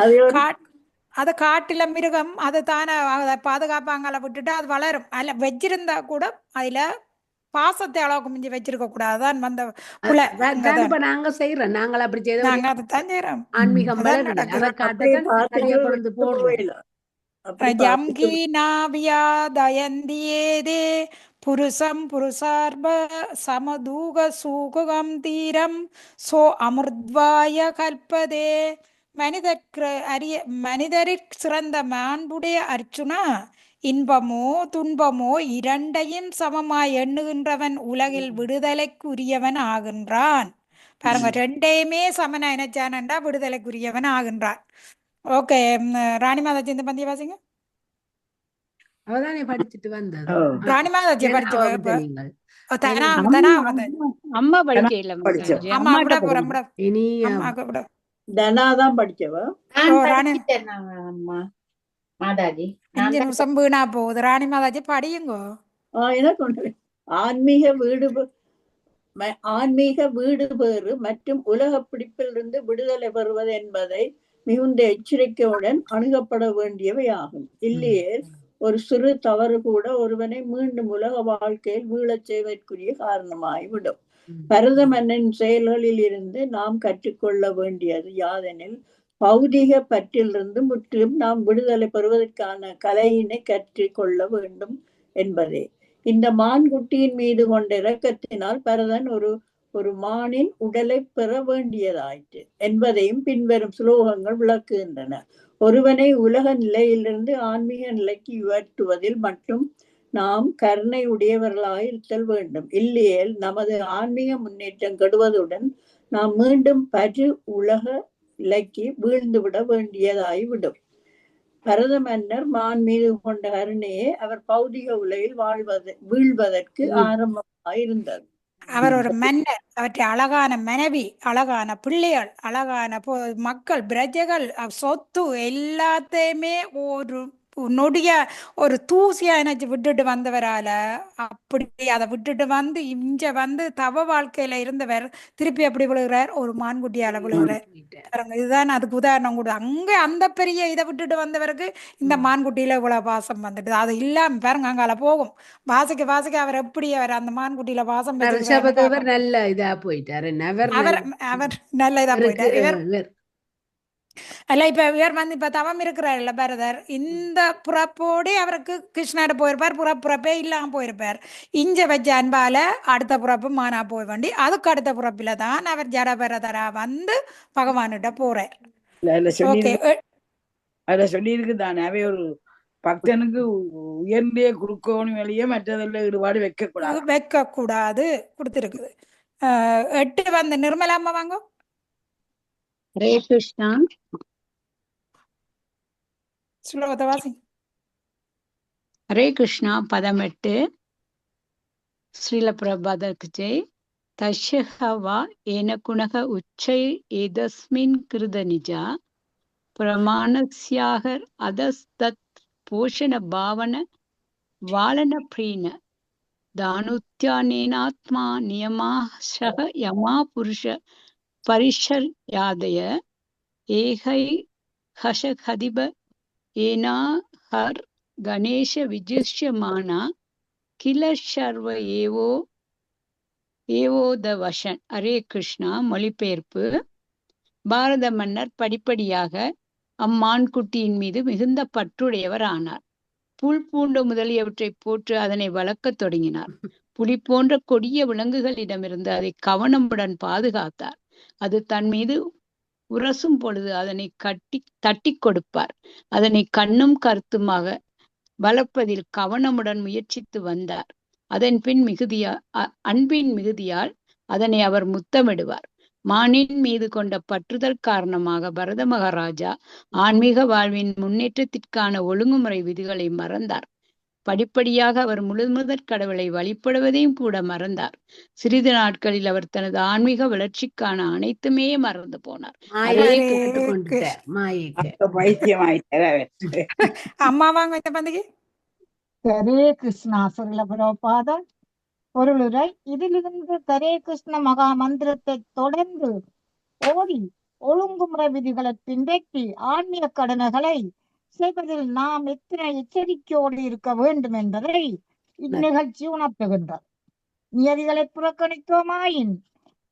அது காட்டுல மிருகம், அது தானே பாதுகாப்பாங்கல விட்டுட்டு அது வளரும். அதுல வச்சிருந்தா கூட அதுல பாசத்தை அளவுக்கு மிஞ்சி வச்சிருக்க கூடாதுதான் வந்த புல. நாங்க செய்யறோம், நாங்கள் அப்படி செய்த நாங்க அதைத்தான் செய்யறோம். ஆன்மீகம் தயந்தியேதே புருஷம் புருஷார்ப சமதூக சூகம் தீரம் சோ அமிர்த்வாய கல்பதே. மனிதரிற் சிறந்த மாண்புடைய அர்ச்சுனா, இன்பமோ துன்பமோ இரண்டையும் சமமாய் எண்ணுகின்றவன் உலகில் விடுதலைக்குரியவன் ஆகின்றான். பாருங்க, ரெண்டையுமே சமனா நினைச்சானண்டா விடுதலைக்குரியவன் ஆகின்றான். ஓகே, ராணி மாதாஜி இந்த பந்திய வாசிங்க. அவதானே படிச்சுட்டு வந்தது. ராணி மாதாஜி படிச்சு அம்மா படிக்கல. அம்மா கூட போறோம். இனி தனாதான் படிச்சவ. மாதாஜி 5 நிமிஷம் வீணா போகுது. ராணி மாதாஜி படியுங்க. எனக்கு ஒன்று, ஆன்மீக வீடு பேறு மற்றும் உலக பிடிப்பிலிருந்து விடுதலை பெறுவது என்பதை மிகுந்த எச்சரிக்கையுடன் அணுகப்பட வேண்டியவை ஆகும். இல்லையே ஒரு சிறு தவறு கூட ஒருவனை மீண்டும் உலக வாழ்க்கையில் வீழச் செய்வதற்குரிய காரணமாகிவிடும். பரத மன்னன் செயல்களில் இருந்து நாம் கற்றுக்கொள்ள வேண்டியது யாதெனில், பௌதிக பற்றிலிருந்து முற்றிலும் நாம் விடுதலை பெறுவதற்கான கலையினை கற்றுக்கொள்ள வேண்டும் என்பதே. இந்த மான்குட்டியின் மீது கொண்ட இரக்கத்தினால் பரதன் ஒரு மானின் உடலை பெற வேண்டியதாயிற்று என்பதையும் பின்வரும் ஸ்லோகங்கள் விளக்குகின்றன. ஒருவனை உலக நிலையிலிருந்து ஆன்மீக நிலைக்கு உயர்த்துவதில் மட்டும் நாம் கருணை உடையவர்களாக இருத்தல் வேண்டும். இல்லையேல் நமது ஆன்மீக முன்னேற்றம் கெடுவதுடன் நாம் மீண்டும் உலக நிலைக்கு வீழ்ந்துவிட வேண்டியதாகிவிடும். பரத மன்னர் மான் மீது கொண்ட கருணையே அவர் பௌதிக உலகில் வீழ்வதற்கு ஆரம்பமாயிருந்தது. அவர் ஒரு மன்னர், அவற்றை அழகான மனைவி, அழகான பிள்ளைகள், அழகான மக்கள், பிரஜைகள், சொத்து எல்லாத்தையுமே ஒரு நொடிய ஒரு தூசியா நினைச்சு விட்டுட்டு வந்தவரால, அப்படி அதை விட்டுட்டு வந்து இங்க வந்து தவ வாழ்க்கையில இருந்தவர் திருப்பி எப்படி விழுகிறார்? ஒரு மான்குட்டியால விழுகிறார். இதுதான் அதுக்கு உதாரணம் கூட. அங்க அந்த பெரிய இதை விட்டுட்டு வந்தவருக்கு இந்த மான்குட்டியில இவ்வளவு பாசம் வந்துட்டு, அது இல்லாம பாருங்க அங்கால போகும் வாசிக்க அவர் எப்படி அவர் அந்த மான்குட்டியில பாசம் நல்ல இதா போயிட்டாரு. அவர் நல்ல இதா போயிட்டார். அல்ல இப்ப இவர் வந்து இப்ப தவம் இருக்கிறார் இல்ல பரதர், இந்த புறப்போடு அவருக்கு கிருஷ்ணாட போயிருப்பார், புறப்பே இல்லாம போயிருப்பார். இஞ்ச வச்ச அன்பால அடுத்த புறப்பு மானா போய் வேண்டி, அதுக்கு அடுத்த புறப்பில தான் அவர் ஜடபரதரா வந்து பகவான்கிட்ட போறார். அதுல சொல்லி இருக்குதானே, அவை ஒரு பக்தனுக்கு உயர்ந்தே குடுக்கணும் வெளியே மற்றதெல்லாம் ஈடுபாடு வைக்க கூடாது. வைக்க கூடாது கொடுத்திருக்குது. 8 வந்து நிர்மலா அம்மா வாங்க. ஹரே கிருஷ்ணா. ஸ்லோகத்தை வாசி. ஹரே கிருஷ்ணா. பதம் 8. ஸ்ரீல பிரபாதக்கு ஜெய். தஸ்யஹ வா ஏன குணக உச்சை ஏதஸ்மின் கிருத நிஜா பிரமாணஸ்யாகர் அதஸ்தத் போஷண பாவன வாலன பிரீன தானுத்யானேனாத்மா நியமாஷக யமா புருஷ பரிஷர்யாதய ஏகை ஹஷகதிப ஏனா ஹர் கணேஷ விஜிஷ்யமானா கில சர்வ ஏவோத வசன். ஹரே கிருஷ்ணா. மொழிபெயர்ப்பு. பாரத மன்னர் படிப்படியாக அம்மான்குட்டியின் மீது மிகுந்த பற்றுடையவர் ஆனார். புல் பூண்டு முதலியவற்றை போற்று அதனை வளர்க்கத் தொடங்கினார். புலி போன்ற கொடிய விலங்குகளிடமிருந்து அதை கவனமுடன் பாதுகாத்தார். அது தன் மீது உரசும் பொழுது அதனை தட்டி கொடுப்பார். அதனை கண்ணும் கருத்துமாக வளர்ப்பதில் கவனமுடன் முயற்சித்து வந்தார். அதன் பின் அன்பின் மிகுதியால் அதனை அவர் முத்தமிடுவார். மானின் மீது கொண்ட பற்றுதல் காரணமாக பரத மகாராஜா ஆன்மீக வாழ்வின் முன்னேற்றத்திற்கான ஒழுங்குமுறை விதிகளை மறந்தார். படிப்படியாக அவர் முழுமுதற் கடவுளை வழிபடுவதையும் கூட மறந்தார். சிறிது நாட்களில் அவர் தனது ஆன்மீக வளர்ச்சிக்கான அனைத்துமே மறந்து போனார். அம்மா வாங்க இந்த பந்திக்கு. ஹரே கிருஷ்ணா. சொல்ல பிரபாதம். பொருளுரை. இதிலிருந்து ஹரே கிருஷ்ண மகா மந்திரத்தை தொடர்ந்து ஓடி ஒழுங்குமுறை விதிகளை பின்பற்றி ஆன்மீக கடமைகளை செய்வதில் நாம் எத்தனை எச்சரிக்கையோடு இருக்க வேண்டும் என்பதை இந்நிகழ்ச்சி உணர்த்துகின்றார். நியதிகளை புறக்கணித்தோமாயின்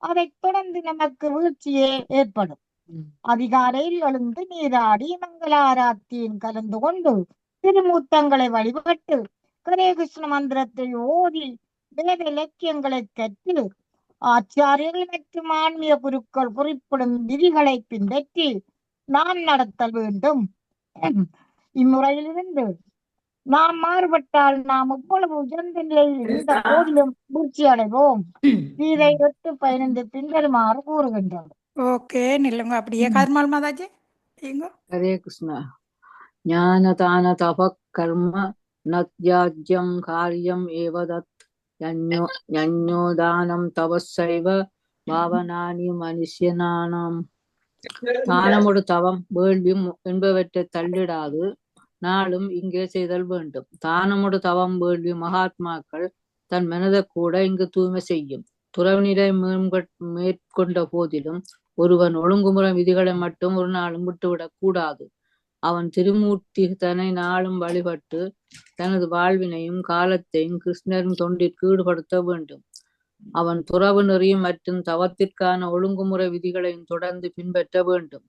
அதைத் தொடர்ந்து நமக்கு வீழ்ச்சியே ஏற்படும். அதிகாலையில் எழுந்து நீராடி மங்களாராத்தியில் கலந்து கொண்டு திருமூர்த்தங்களை வழிபட்டு ஹரே கிருஷ்ண மந்திரத்தை ஓதி வேத இலக்கியங்களை கற்று ஆச்சாரியர்கள் மற்றும் ஆன்மீக குருக்கள் குறிப்பிடும் விதிகளை பின்பற்றி நாம் நடத்தல் வேண்டும். இம்முறையிலிருந்து நாம் மாறுபட்டால் நாம் எவ்வளவு உயர்ந்த நிலையில் இருந்த போதிலும் வீழ்ச்சி அடைவோம். கீதை 8:15 பின்வருமாறு கூறுகின்றது. ஓகே, நில்லுங்க அப்படியே. கர்மால் மாதாஜி ஹரே கிருஷ்ணா. ஞான தான தப கர்ம நத்யாஜ்யம் காரியம் ஏவதத் ஞானோதானம் தபசைவ பாவனானி மனுஷனானாம். தானமுடு தவம் வேள்வி என்பவற்றை தள்ளிடாது நாளும் இங்கே செய்தல் வேண்டும். தானமுடு தவம் வேள்வி மகாத்மாக்கள் தன் மனதை கூட இங்கு தூய்மை செய்யும். துறவினிலை மேற்கொண்ட போதிலும் ஒருவன் ஒழுங்குமுறை விதிகளை மட்டும் ஒரு நாளும் விட்டுவிடக் கூடாது. அவன் திருமூர்த்தி தன்னை நாளும் வழிபட்டு தனது வாழ்வினையும் காலத்தையும் கிருஷ்ணரின் தொண்டிற்கு ஈடுபடுத்த வேண்டும். அவன் துறவு நெறியும் மற்றும் தவத்திற்கான ஒழுங்குமுறை விதிகளையும் தொடர்ந்து பின்பற்ற வேண்டும்.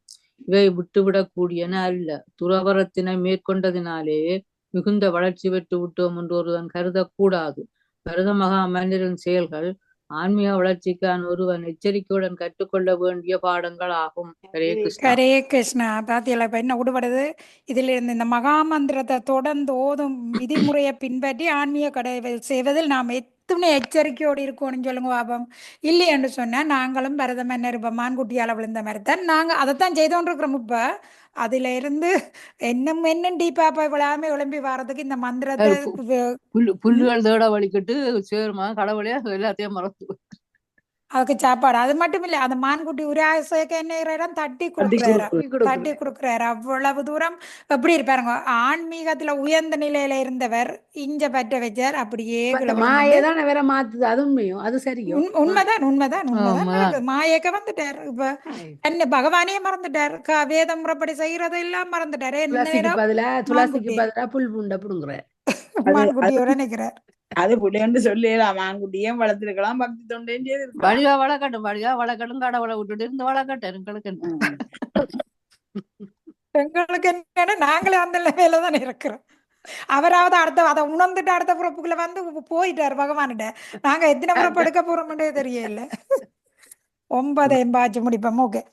இவை விட்டுவிடக்கூடியன அல்ல. துறவரத்தினை மேற்கொண்டதினாலேயே மிகுந்த வளர்ச்சி பெற்று விட்டோம் என்று ஒருவன் கருதக்கூடாது. பரத மகா மன்னரின் செயல்கள் ஆன்மீக வளர்ச்சிக்கான ஒருவன் எச்சரிக்கையுடன் கற்றுக்கொள்ள வேண்டிய பாடங்கள் ஆகும். ஹரே கிருஷ்ணா. ஹரே கிருஷ்ணா. பாத்தியல இப்ப என்ன விடுபடுது இதுல இருந்து இந்த மகாமந்திரத்தை தொடர்ந்து ஓதும் விதிமுறையை பின்பற்றி ஆன்மீக கடை செய்வதில் நாம் எத்தனை எச்சரிக்கையோடு இருக்கணும்னு சொல்லுங்க பாபம். இல்லையென்று சொன்னா நாங்களும் பரத மன்னர் இப்ப மான்குட்டியால விழுந்த மாதிரி தான் நாங்க அதைத்தான் செய்தோன்னு இருக்கிறோம். இப்ப அதுல இருந்து என்ன டீப்பா போய் விழாம விளம்பி வர்றதுக்கு இந்த மந்திரத்தை புல்லுகள் தேட வலிக்கிட்டு சேருமா கடவுளையா எல்லாத்தையும் மறந்து அதுக்கு சாப்பாடு. அது மட்டும் இல்ல, அந்த மான்குட்டி உராசைக்கு என்ன தட்டி கொடுக்குறாரு. அவ்வளவு தூரம் எப்படி இருப்பாருங்க. ஆன்மீகத்துல உயர்ந்த நிலையில இருந்தவர் இஞ்ச பற்ற வச்சார். அப்படியே மாயதான் வேற மாத்துது. அது உண்மையோ? அது சரியோ? உண்மைதான். மாயக்க வந்துட்டார். இப்ப என்ன பகவானே மறந்துட்டார். வேதம் முறைப்படி செய்யறது எல்லாம் மறந்துட்டாரு. துளசிக்கு பதிலா புல் பூண்ட புடுங்குறார். மான்குட்டியோட நிக்கிறார். அது புள்ளைன்னு சொல்லலாம். மான்குட்டியும் வளர்த்திருக்கலாம், பக்தி தொண்டையும் செய்திருக்கலாம். வழியா வளர்க்கட்டும் கடவுளை விட்டுட்டு இருந்து வளர்க்கட்டும். எங்களுக்கு என்ன, நாங்களே அந்த நிலையில தானே இருக்கிறோம். அவராவது அதை உணர்ந்துட்டு அடுத்த பிறப்புக்குள்ள வந்து போயிட்டாரு பகவான்கிட்ட. நாங்க எத்தனை பிறப்பு எடுக்க போறோம்ன்றே தெரியல. 9 எம்பாச்சு முடிப்போம். ஓகே,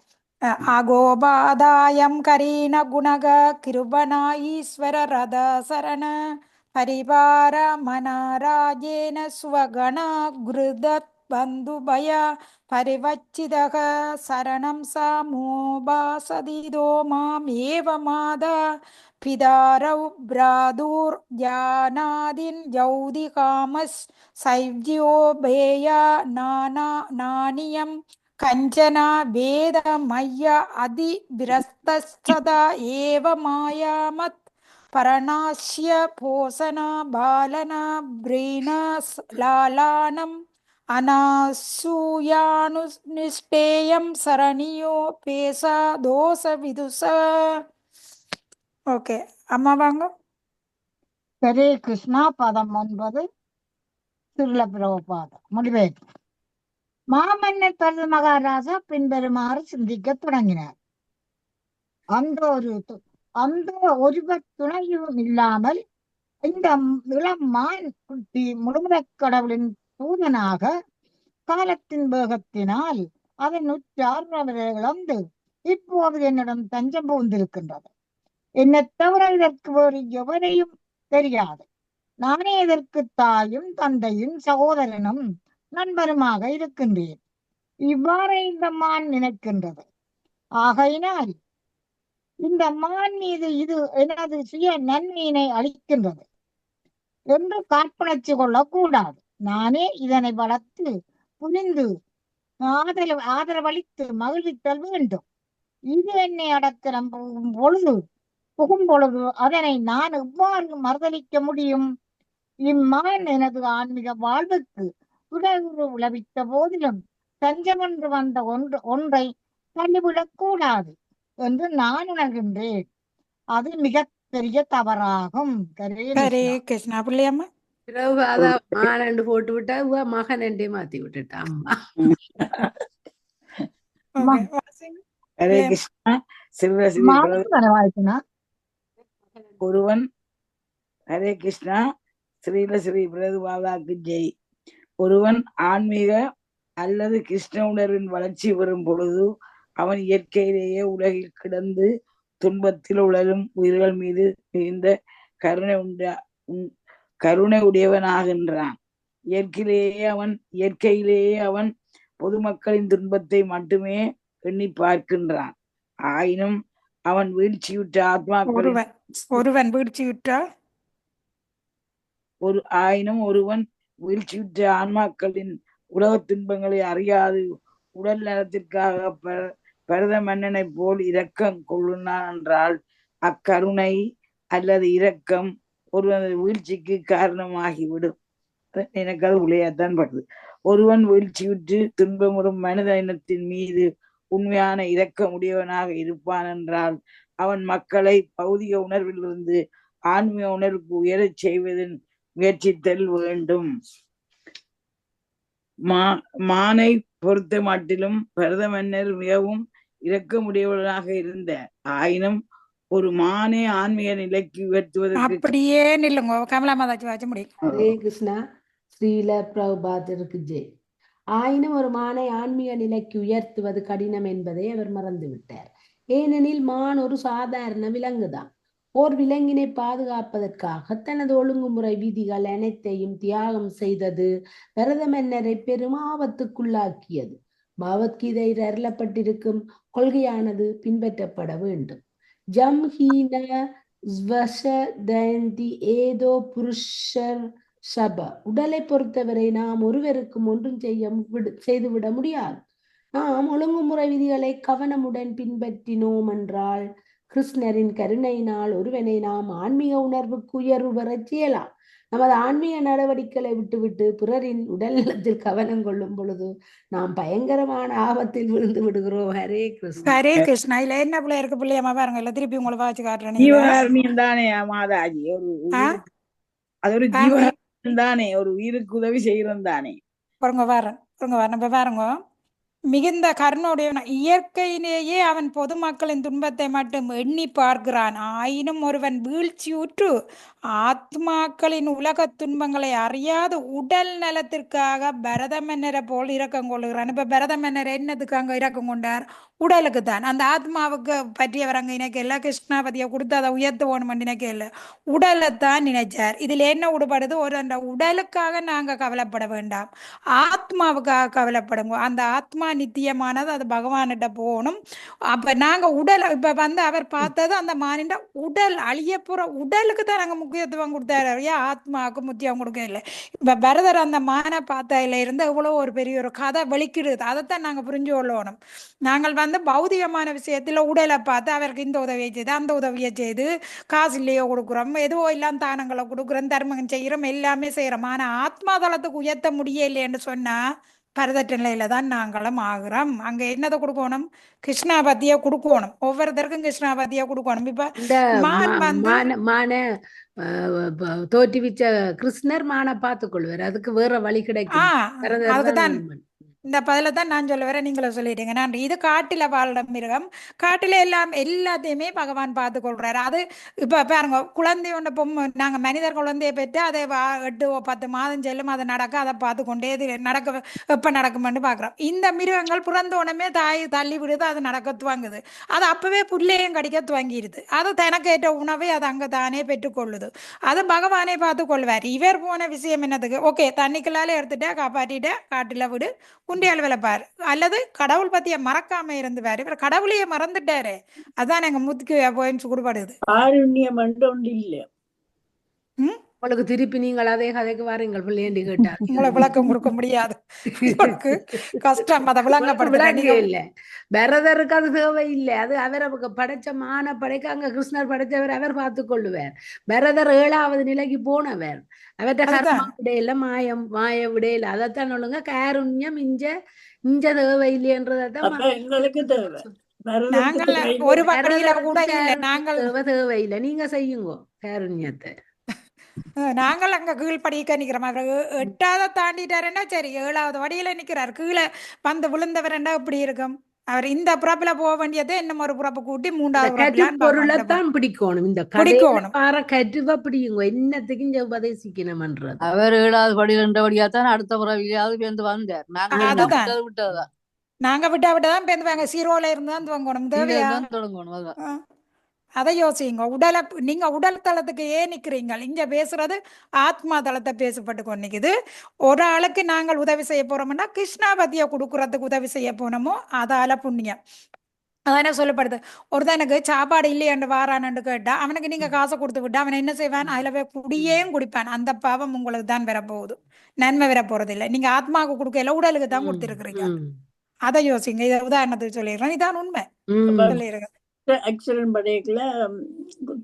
அகோபாதாயம் கரீன குணக கிருபண ஈஸ்வர ரத சரண பரிவார மனராஜேன சுவகண குருதத் பந்துபய பரிவச்சிதக சரணம் சாமோபாசதிதோ மாம் ஏவ மாதா பிதாரௌ பிராதுர் ஜானாதின் ஜௌதி காமஸ் சைவ்யோபேய நானியம் கஞ்சனா வேத மய்ய அதி பிரஸ்தா ஏவ மாயாமத் பரணாஸ்ய போசனா பாலனா பிரீண லாலானம் அனாசூயானு நிஷ்டேயம் சரணியோ பேசா தோச விதுச. ஓகே அம்மா வாங்க. ஹரே கிருஷ்ணா. பதம் 9 சிறுல பிரபுபாதம் முடிவேற்று. மாமன்னர் பரத மகாராஜா பின்வருமாறு சிந்திக்க தொடங்கினார். அந்த ஒருவர் துணையும் இல்லாமல் இந்த இளம் மான் குட்டி முழுமுதற் கடவுளின் தூதனாக காலத்தின் வேகத்தினால் அதன் உற்றார் அவரை இழந்து இப்போது என்னிடம் தஞ்சம் புகுந்திருக்கின்றது. என்னை தவிர இதற்கு வேறு எவரையும் தெரியாது. நானே இதற்கு தாயும் தந்தையும் சகோதரனும் நண்பருமாக இருக்கின்றேன். இவ்வாறு இந்த மான் நினைக்கின்றது. ஆகையினால் இந்த மான் மீது இது எனது சுய நன்மையினை அளிக்கின்றது என்று காற்புணர்ச்சி கொள்ளக்கூடாது. நானே இதனை வளர்த்து புரிந்து ஆதரவளித்து மகிழ்வித்தல் வேண்டும். இது என்னை அடக்கிறம் புகும் பொழுது அதனை நான் எவ்வாறு மறுதளிக்க முடியும்? இம்மான் எனது ஆன்மீக வாழ்வுக்கு உடவுறு உளவித்த போதிலும் தஞ்சமன்று வந்த ஒன்றை தள்ளிவிடக் கூடாது என்று நான் உணர்கின்றேன். அது மிக பெரிய தவறாகும். ஹரே கிருஷ்ணா. பிள்ளையம்மா மானண்டு போட்டு விட்டா மகன் ரெண்டே மாத்தி விட்டுட்டா அம்மா. ஹரே கிருஷ்ணா. ஒருவன் ஹரே கிருஷ்ணா. ஸ்ரீல ஸ்ரீ பிரபுபாதாக்கு ஜெய். ஒருவன் ஆன்மீக அல்லது கிருஷ்ண உணர்வின் வளர்ச்சி பெறும் பொழுது அவன் இயற்கையிலேயே உலகில் கிடந்து துன்பத்தில் உழலும் உயிர்கள் மீது மிகுந்த கருணை உடையவனாகின்றான். இயற்கையிலேயே அவன் பொதுமக்களின் துன்பத்தை மட்டுமே எண்ணி பார்க்கின்றான். ஆயினும் அவன் வீழ்ச்சியுற்ற ஆன்மாக்களின் உலக துன்பங்களை அறியாது உடல் நலத்திற்காக பரத மன்னனை போல் இரக்கம் கொள்ளுனான் என்றால் அக்கருணை அல்லது இரக்கம் ஒருவனது வீழ்ச்சிக்கு காரணமாகிவிடும். எனக்கு அது உளையாத்தான் படுது. ஒருவன் வீழ்ச்சியுற்று துன்பமுறும் மனித இனத்தின் மீது உண்மையான இரக்கம் உடையவனாக இருப்பான் என்றால் அவன் மக்களை பௌதிக உணர்விலிருந்து ஆன்மீக உணர்வுக்கு உயரச் செய்வதன் முயற்சித்தல் வேண்டும். மானை பொறுத்த மட்டிலும் பரத மன்னர் மிகவும் இரக்கமுடையவனாக இருந்த. ஆயினும் ஒரு மானை ஆன்மீக நிலைக்கு உயர்த்துவதற்கு அப்படியே நில்லுங்க. கமலாமாதாச்சி வாச்ச முடியும். ஹரே கிருஷ்ணா. ஸ்ரீல பிரபுபாதருக்கு ஜெய். ஆயினும் ஒரு மானை ஆன்மீக நிலைக்கு உயர்த்துவது கடினம் என்பதை அவர் மறந்துவிட்டார். ஏனெனில் மான் ஒரு சாதாரண விலங்குதான். ஓர் விலங்கினை பாதுகாப்பதற்காக தனது ஒழுங்குமுறை விதிகள் அனைத்தையும் தியாகம் செய்தது பரத மன்னரை பெரும் ஆபத்துக்குள்ளாக்கியது. பகவத்கீதையில் அருளப்பட்டிருக்கும் கொள்கையானது பின்பற்றப்பட வேண்டும். ஜம்ஹீன ஸ்வசதந்தி ஏதோ புருஷர் சப. உடலை பொறுத்தவரை நாம் ஒருவருக்கும் ஒன்றும் செய்துவிட முடியாது. நாம் ஒழுங்குமுறை விதிகளை கவனமுடன் பின்பற்றினோம் என்றால் கிருஷ்ணரின் கருணையினால் ஒருவனை நாம் ஆன்மீக உணர்வுக்கு உயர்வு பெறச் செய்யலாம். நமது ஆன்மீக நடவடிக்கைகளை விட்டுவிட்டு பிறரின் உடல் நலத்தில் கவனம் கொள்ளும் பொழுது நாம் பயங்கரமான ஆபத்தில் விழுந்து விடுகிறோம். ஹரே கிருஷ்ணா. ஹரே கிருஷ்ணா. இல்ல என்ன பிள்ளை இருக்கு பிள்ளையம்மா பாருங்க. இல்ல திருப்பி உங்களை வாச்சு காட்டுறேன். ஜீவகாரணியம் தானே மாதாஜி. அது ஒரு ஜீவகாரணியம் தானே. ஒரு உயிருக்கு உதவி செய்யறோம் தானே. பாருங்க பாருங்க. மிகுந்த கருணையுடையவன். இயற்கையிலேயே அவன் பொதுமக்களின் துன்பத்தை மட்டும் எண்ணி பார்க்கிறான். ஆயினும் ஒருவன் வீழ்ச்சியுற்று ஆத்மாக்களின் உலகத் துன்பங்களை அறியாது உடல் நலத்திற்காக பரத மன்னரை போல் இரக்கம் கொள்ளுகிறான். இப்ப பரத மன்னர் என்னத்துக்கு அங்க இரக்கம் கொண்டார்? உடலுக்கு தான். அந்த ஆத்மாவுக்கு பற்றியவர் அங்க நினைக்கல, கிருஷ்ணாபதியை கொடுத்து அதை உயர்த்துவோன்னு நினைக்கல, உடலைத்தான் நினைச்சார். இதுல என்ன உடுபடுது? ஒரு அந்த உடலுக்காக நாங்க கவலைப்பட வேண்டாம், ஆத்மாவுக்காக கவலைப்படுங்க. அந்த ஆத்மா நித்தியமானது, அது பகவான்கிட்ட போகணும். அப்ப நாங்க உடல் இப்ப அவர் பார்த்தது அந்த மானிட உடல் அழிய போற உடலுக்கு தான் நாங்க முக்கியத்துவம் கொடுத்தாரு, ஆத்மாவுக்கு முக்கியம் கொடுக்க இல்லை. இப்ப பரதர் அந்த மான பார்த்ததுல இருந்து எவ்வளவு ஒரு பெரிய ஒரு கதை வெளிக்கிடுது. அதைத்தான் நாங்க புரிஞ்சு கொள்ளணும். நாங்கள் பௌதிகமான விஷயத்துல உடலை பார்த்து அவருக்கு இந்த உதவியை செய்து அந்த உதவியை செய்து காசு இல்லையோ கொடுக்குறோம், எதுவோ எல்லாம் தானங்களை கொடுக்குறோம், தர்மம் செய்கிறோம், எல்லாமே செய்யறோம். ஆனா ஆத்மா தளத்துக்கு உயர்த்த முடியலைன்னு சொன்னா பரதட்ட நிலையில தான் நாங்களும் ஆகுறோம். அங்க என்னதை கொடுக்கணும்? கிருஷ்ணாபத்திய கொடுக்கணும். ஒவ்வொருத்தருக்கும் கிருஷ்ணாபத்திய கொடுக்கணும். இப்ப இந்த மான் மான தோற்றுவிச்ச கிருஷ்ணர் மான பார்த்துக் கொள்வார். அதுக்கு வேற வழி கிடைக்கும். அதுக்குதான் இந்த பதில தான் நான் சொல்ல வரேன், நீங்களும் சொல்லிட்டீங்க. நன்றி. இது காட்டில வாழ்ற மிருகம். காட்டில எல்லாத்தையுமே பகவான் பார்த்து கொள்றாரு. அது இப்ப பாருங்க, குழந்தை ஒன்று நாங்க மனிதர் குழந்தைய பெற்று அதை 8-10 மாதம் செல்லும், அதை நடக்க, அதை பார்த்து கொண்டே நடக்க எப்ப நடக்கும்னு பாக்குறோம். இந்த மிருகங்கள் பிறந்தோடனே தாய் தள்ளி விடுது, அது நடக்க துவங்குது. அது அப்பவே புள்ளையும் கடிக்க துவங்கிடுது. அது தனக்கேற்ற உணவை அது அங்க தானே பெற்றுக்கொள்ளுது. அது பகவானே பார்த்து கொள்வார். இவர் போன விஷயம் என்னதுக்கு? ஓகே, தண்ணிக்குள்ளால எடுத்துட்டா காப்பாற்றிட்ட, காட்டுல விடு, குண்டியால் விளப்பார். அல்லது கடவுள் பத்திய மறக்காம இருந்துவாரு. இவர் கடவுளையே மறந்துட்டாரு. அதான் எங்க முத்துக்கு போயின்னு கொடுப்படுது. காருண்யம் ஒன்று இல்ல. உங்களுக்கு திருப்பி நீங்கள் அதே கதைக்கு வாருங்கள் பிள்ளையண்டி கேட்டார். உங்களை விளக்கம் கொடுக்க முடியாது, உங்களுக்கு கஷ்டம். அதை விளங்கப்படுத்த இல்ல. பரதருக்கு அது தேவை இல்லை. அது அவரை படைச்ச மான படைக்க அங்க கிருஷ்ணர் படைச்சவர், அவர் பார்த்து கொள்ளுவார். பரதர் 7வது நிலைக்கு போனவர். அவர்கிட்ட கர்மா விடையில, மாய விடையில. அதைத்தான் சொல்லுங்க, காருண்யம் இஞ்ச தேவை இல்லையன்றதான் எங்களுக்கு தேவை. நாங்கள் ஒரு வகையில கூட இல்லை, நாங்கள் தேவை இல்லை. நீங்க செய்யுங்க காருண்யத்தை. நாங்கள் அங்க கீழ்படிக்க நிக்கிறோம். அவர் 8வது தாண்டிட்டாருன்னா சரி, 7வது வடியில நிக்கிறார். கீழே வந்து விழுந்தவர்ண்டா இப்படி இருக்கும். அவர் இந்த புறப்புல போக வேண்டியதை இன்னும் ஒரு புறப்பு கூட்டி 3வது பொருளைத்தான் பிடிக்கணும். இந்த பிடிக்கணும் கற்றுவ பிடிக்குங்க. என்னத்துக்கு இங்க உபதேசிக்கணும்ன்றது. அவர் 7வது படி 2 தான் அடுத்த புறவியாவது பேருந்து வந்தார். விட்டதான் நாங்க விட்டாதான் பேருந்துவாங்க. 0ல இருந்தான் துவங்கணும். தேவையா தொடங்கணும். அதை யோசிங்க. நீங்க உடல் தளத்துக்கு ஏன் நிக்கிறீங்க? இங்க பேசுறது ஆத்மா தளத்தை பேசப்பட்டு கொண்டிக்குது. ஒரு ஆளுக்கு நாங்கள் உதவி செய்ய போறோம்னா கிருஷ்ணாபதியை கொடுக்கறதுக்கு உதவி செய்ய போனோமோ அதால புண்ணியம். அதானே சொல்லப்படுது. ஒருத்தனுக்கு சாப்பாடு இல்லையாண்டு வாரான்னு கேட்டா அவனுக்கு நீங்க காசை கொடுத்து விட்டா அவன் என்ன செய்வான்? அதுல போய் குடியேயும் குடிப்பான். அந்த பாவம் உங்களுக்கு தான் வரப்போகுது, நன்மை வர போறது இல்லை. நீங்க ஆத்மாவுக்கு கொடுக்கல, உடலுக்கு தான் கொடுத்துருக்குறீங்க. அதை யோசிங்க. இதை உதாரணத்துக்கு சொல்லிடுறேன், இதான் உண்மை. சொல்லிடுறேன். ஆக்சிடென்ட் பண்ணிக்கல,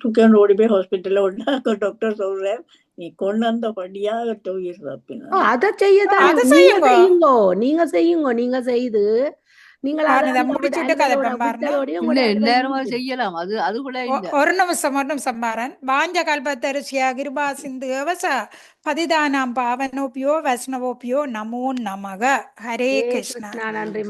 தூக்கி ஓடி போய் ஹாஸ்பிட்டல்ல ஒண்ணா டாக்டர் சொல்றேன், நீ கொண்டு வந்த படியாக உயிர் தப்பினா அதை செய்யுங்க. நீங்க செய்து செய்யலாம். ஒரு நிமிஷம் பாரன். வாஞ்ச கல்பத்தரிசியா கிருபா சிந்து பதிதானாம் பாவனோபியோ வைஷ்ணவோபியோ நமோ நமக. ஹரே கிருஷ்ணா. நன்றி.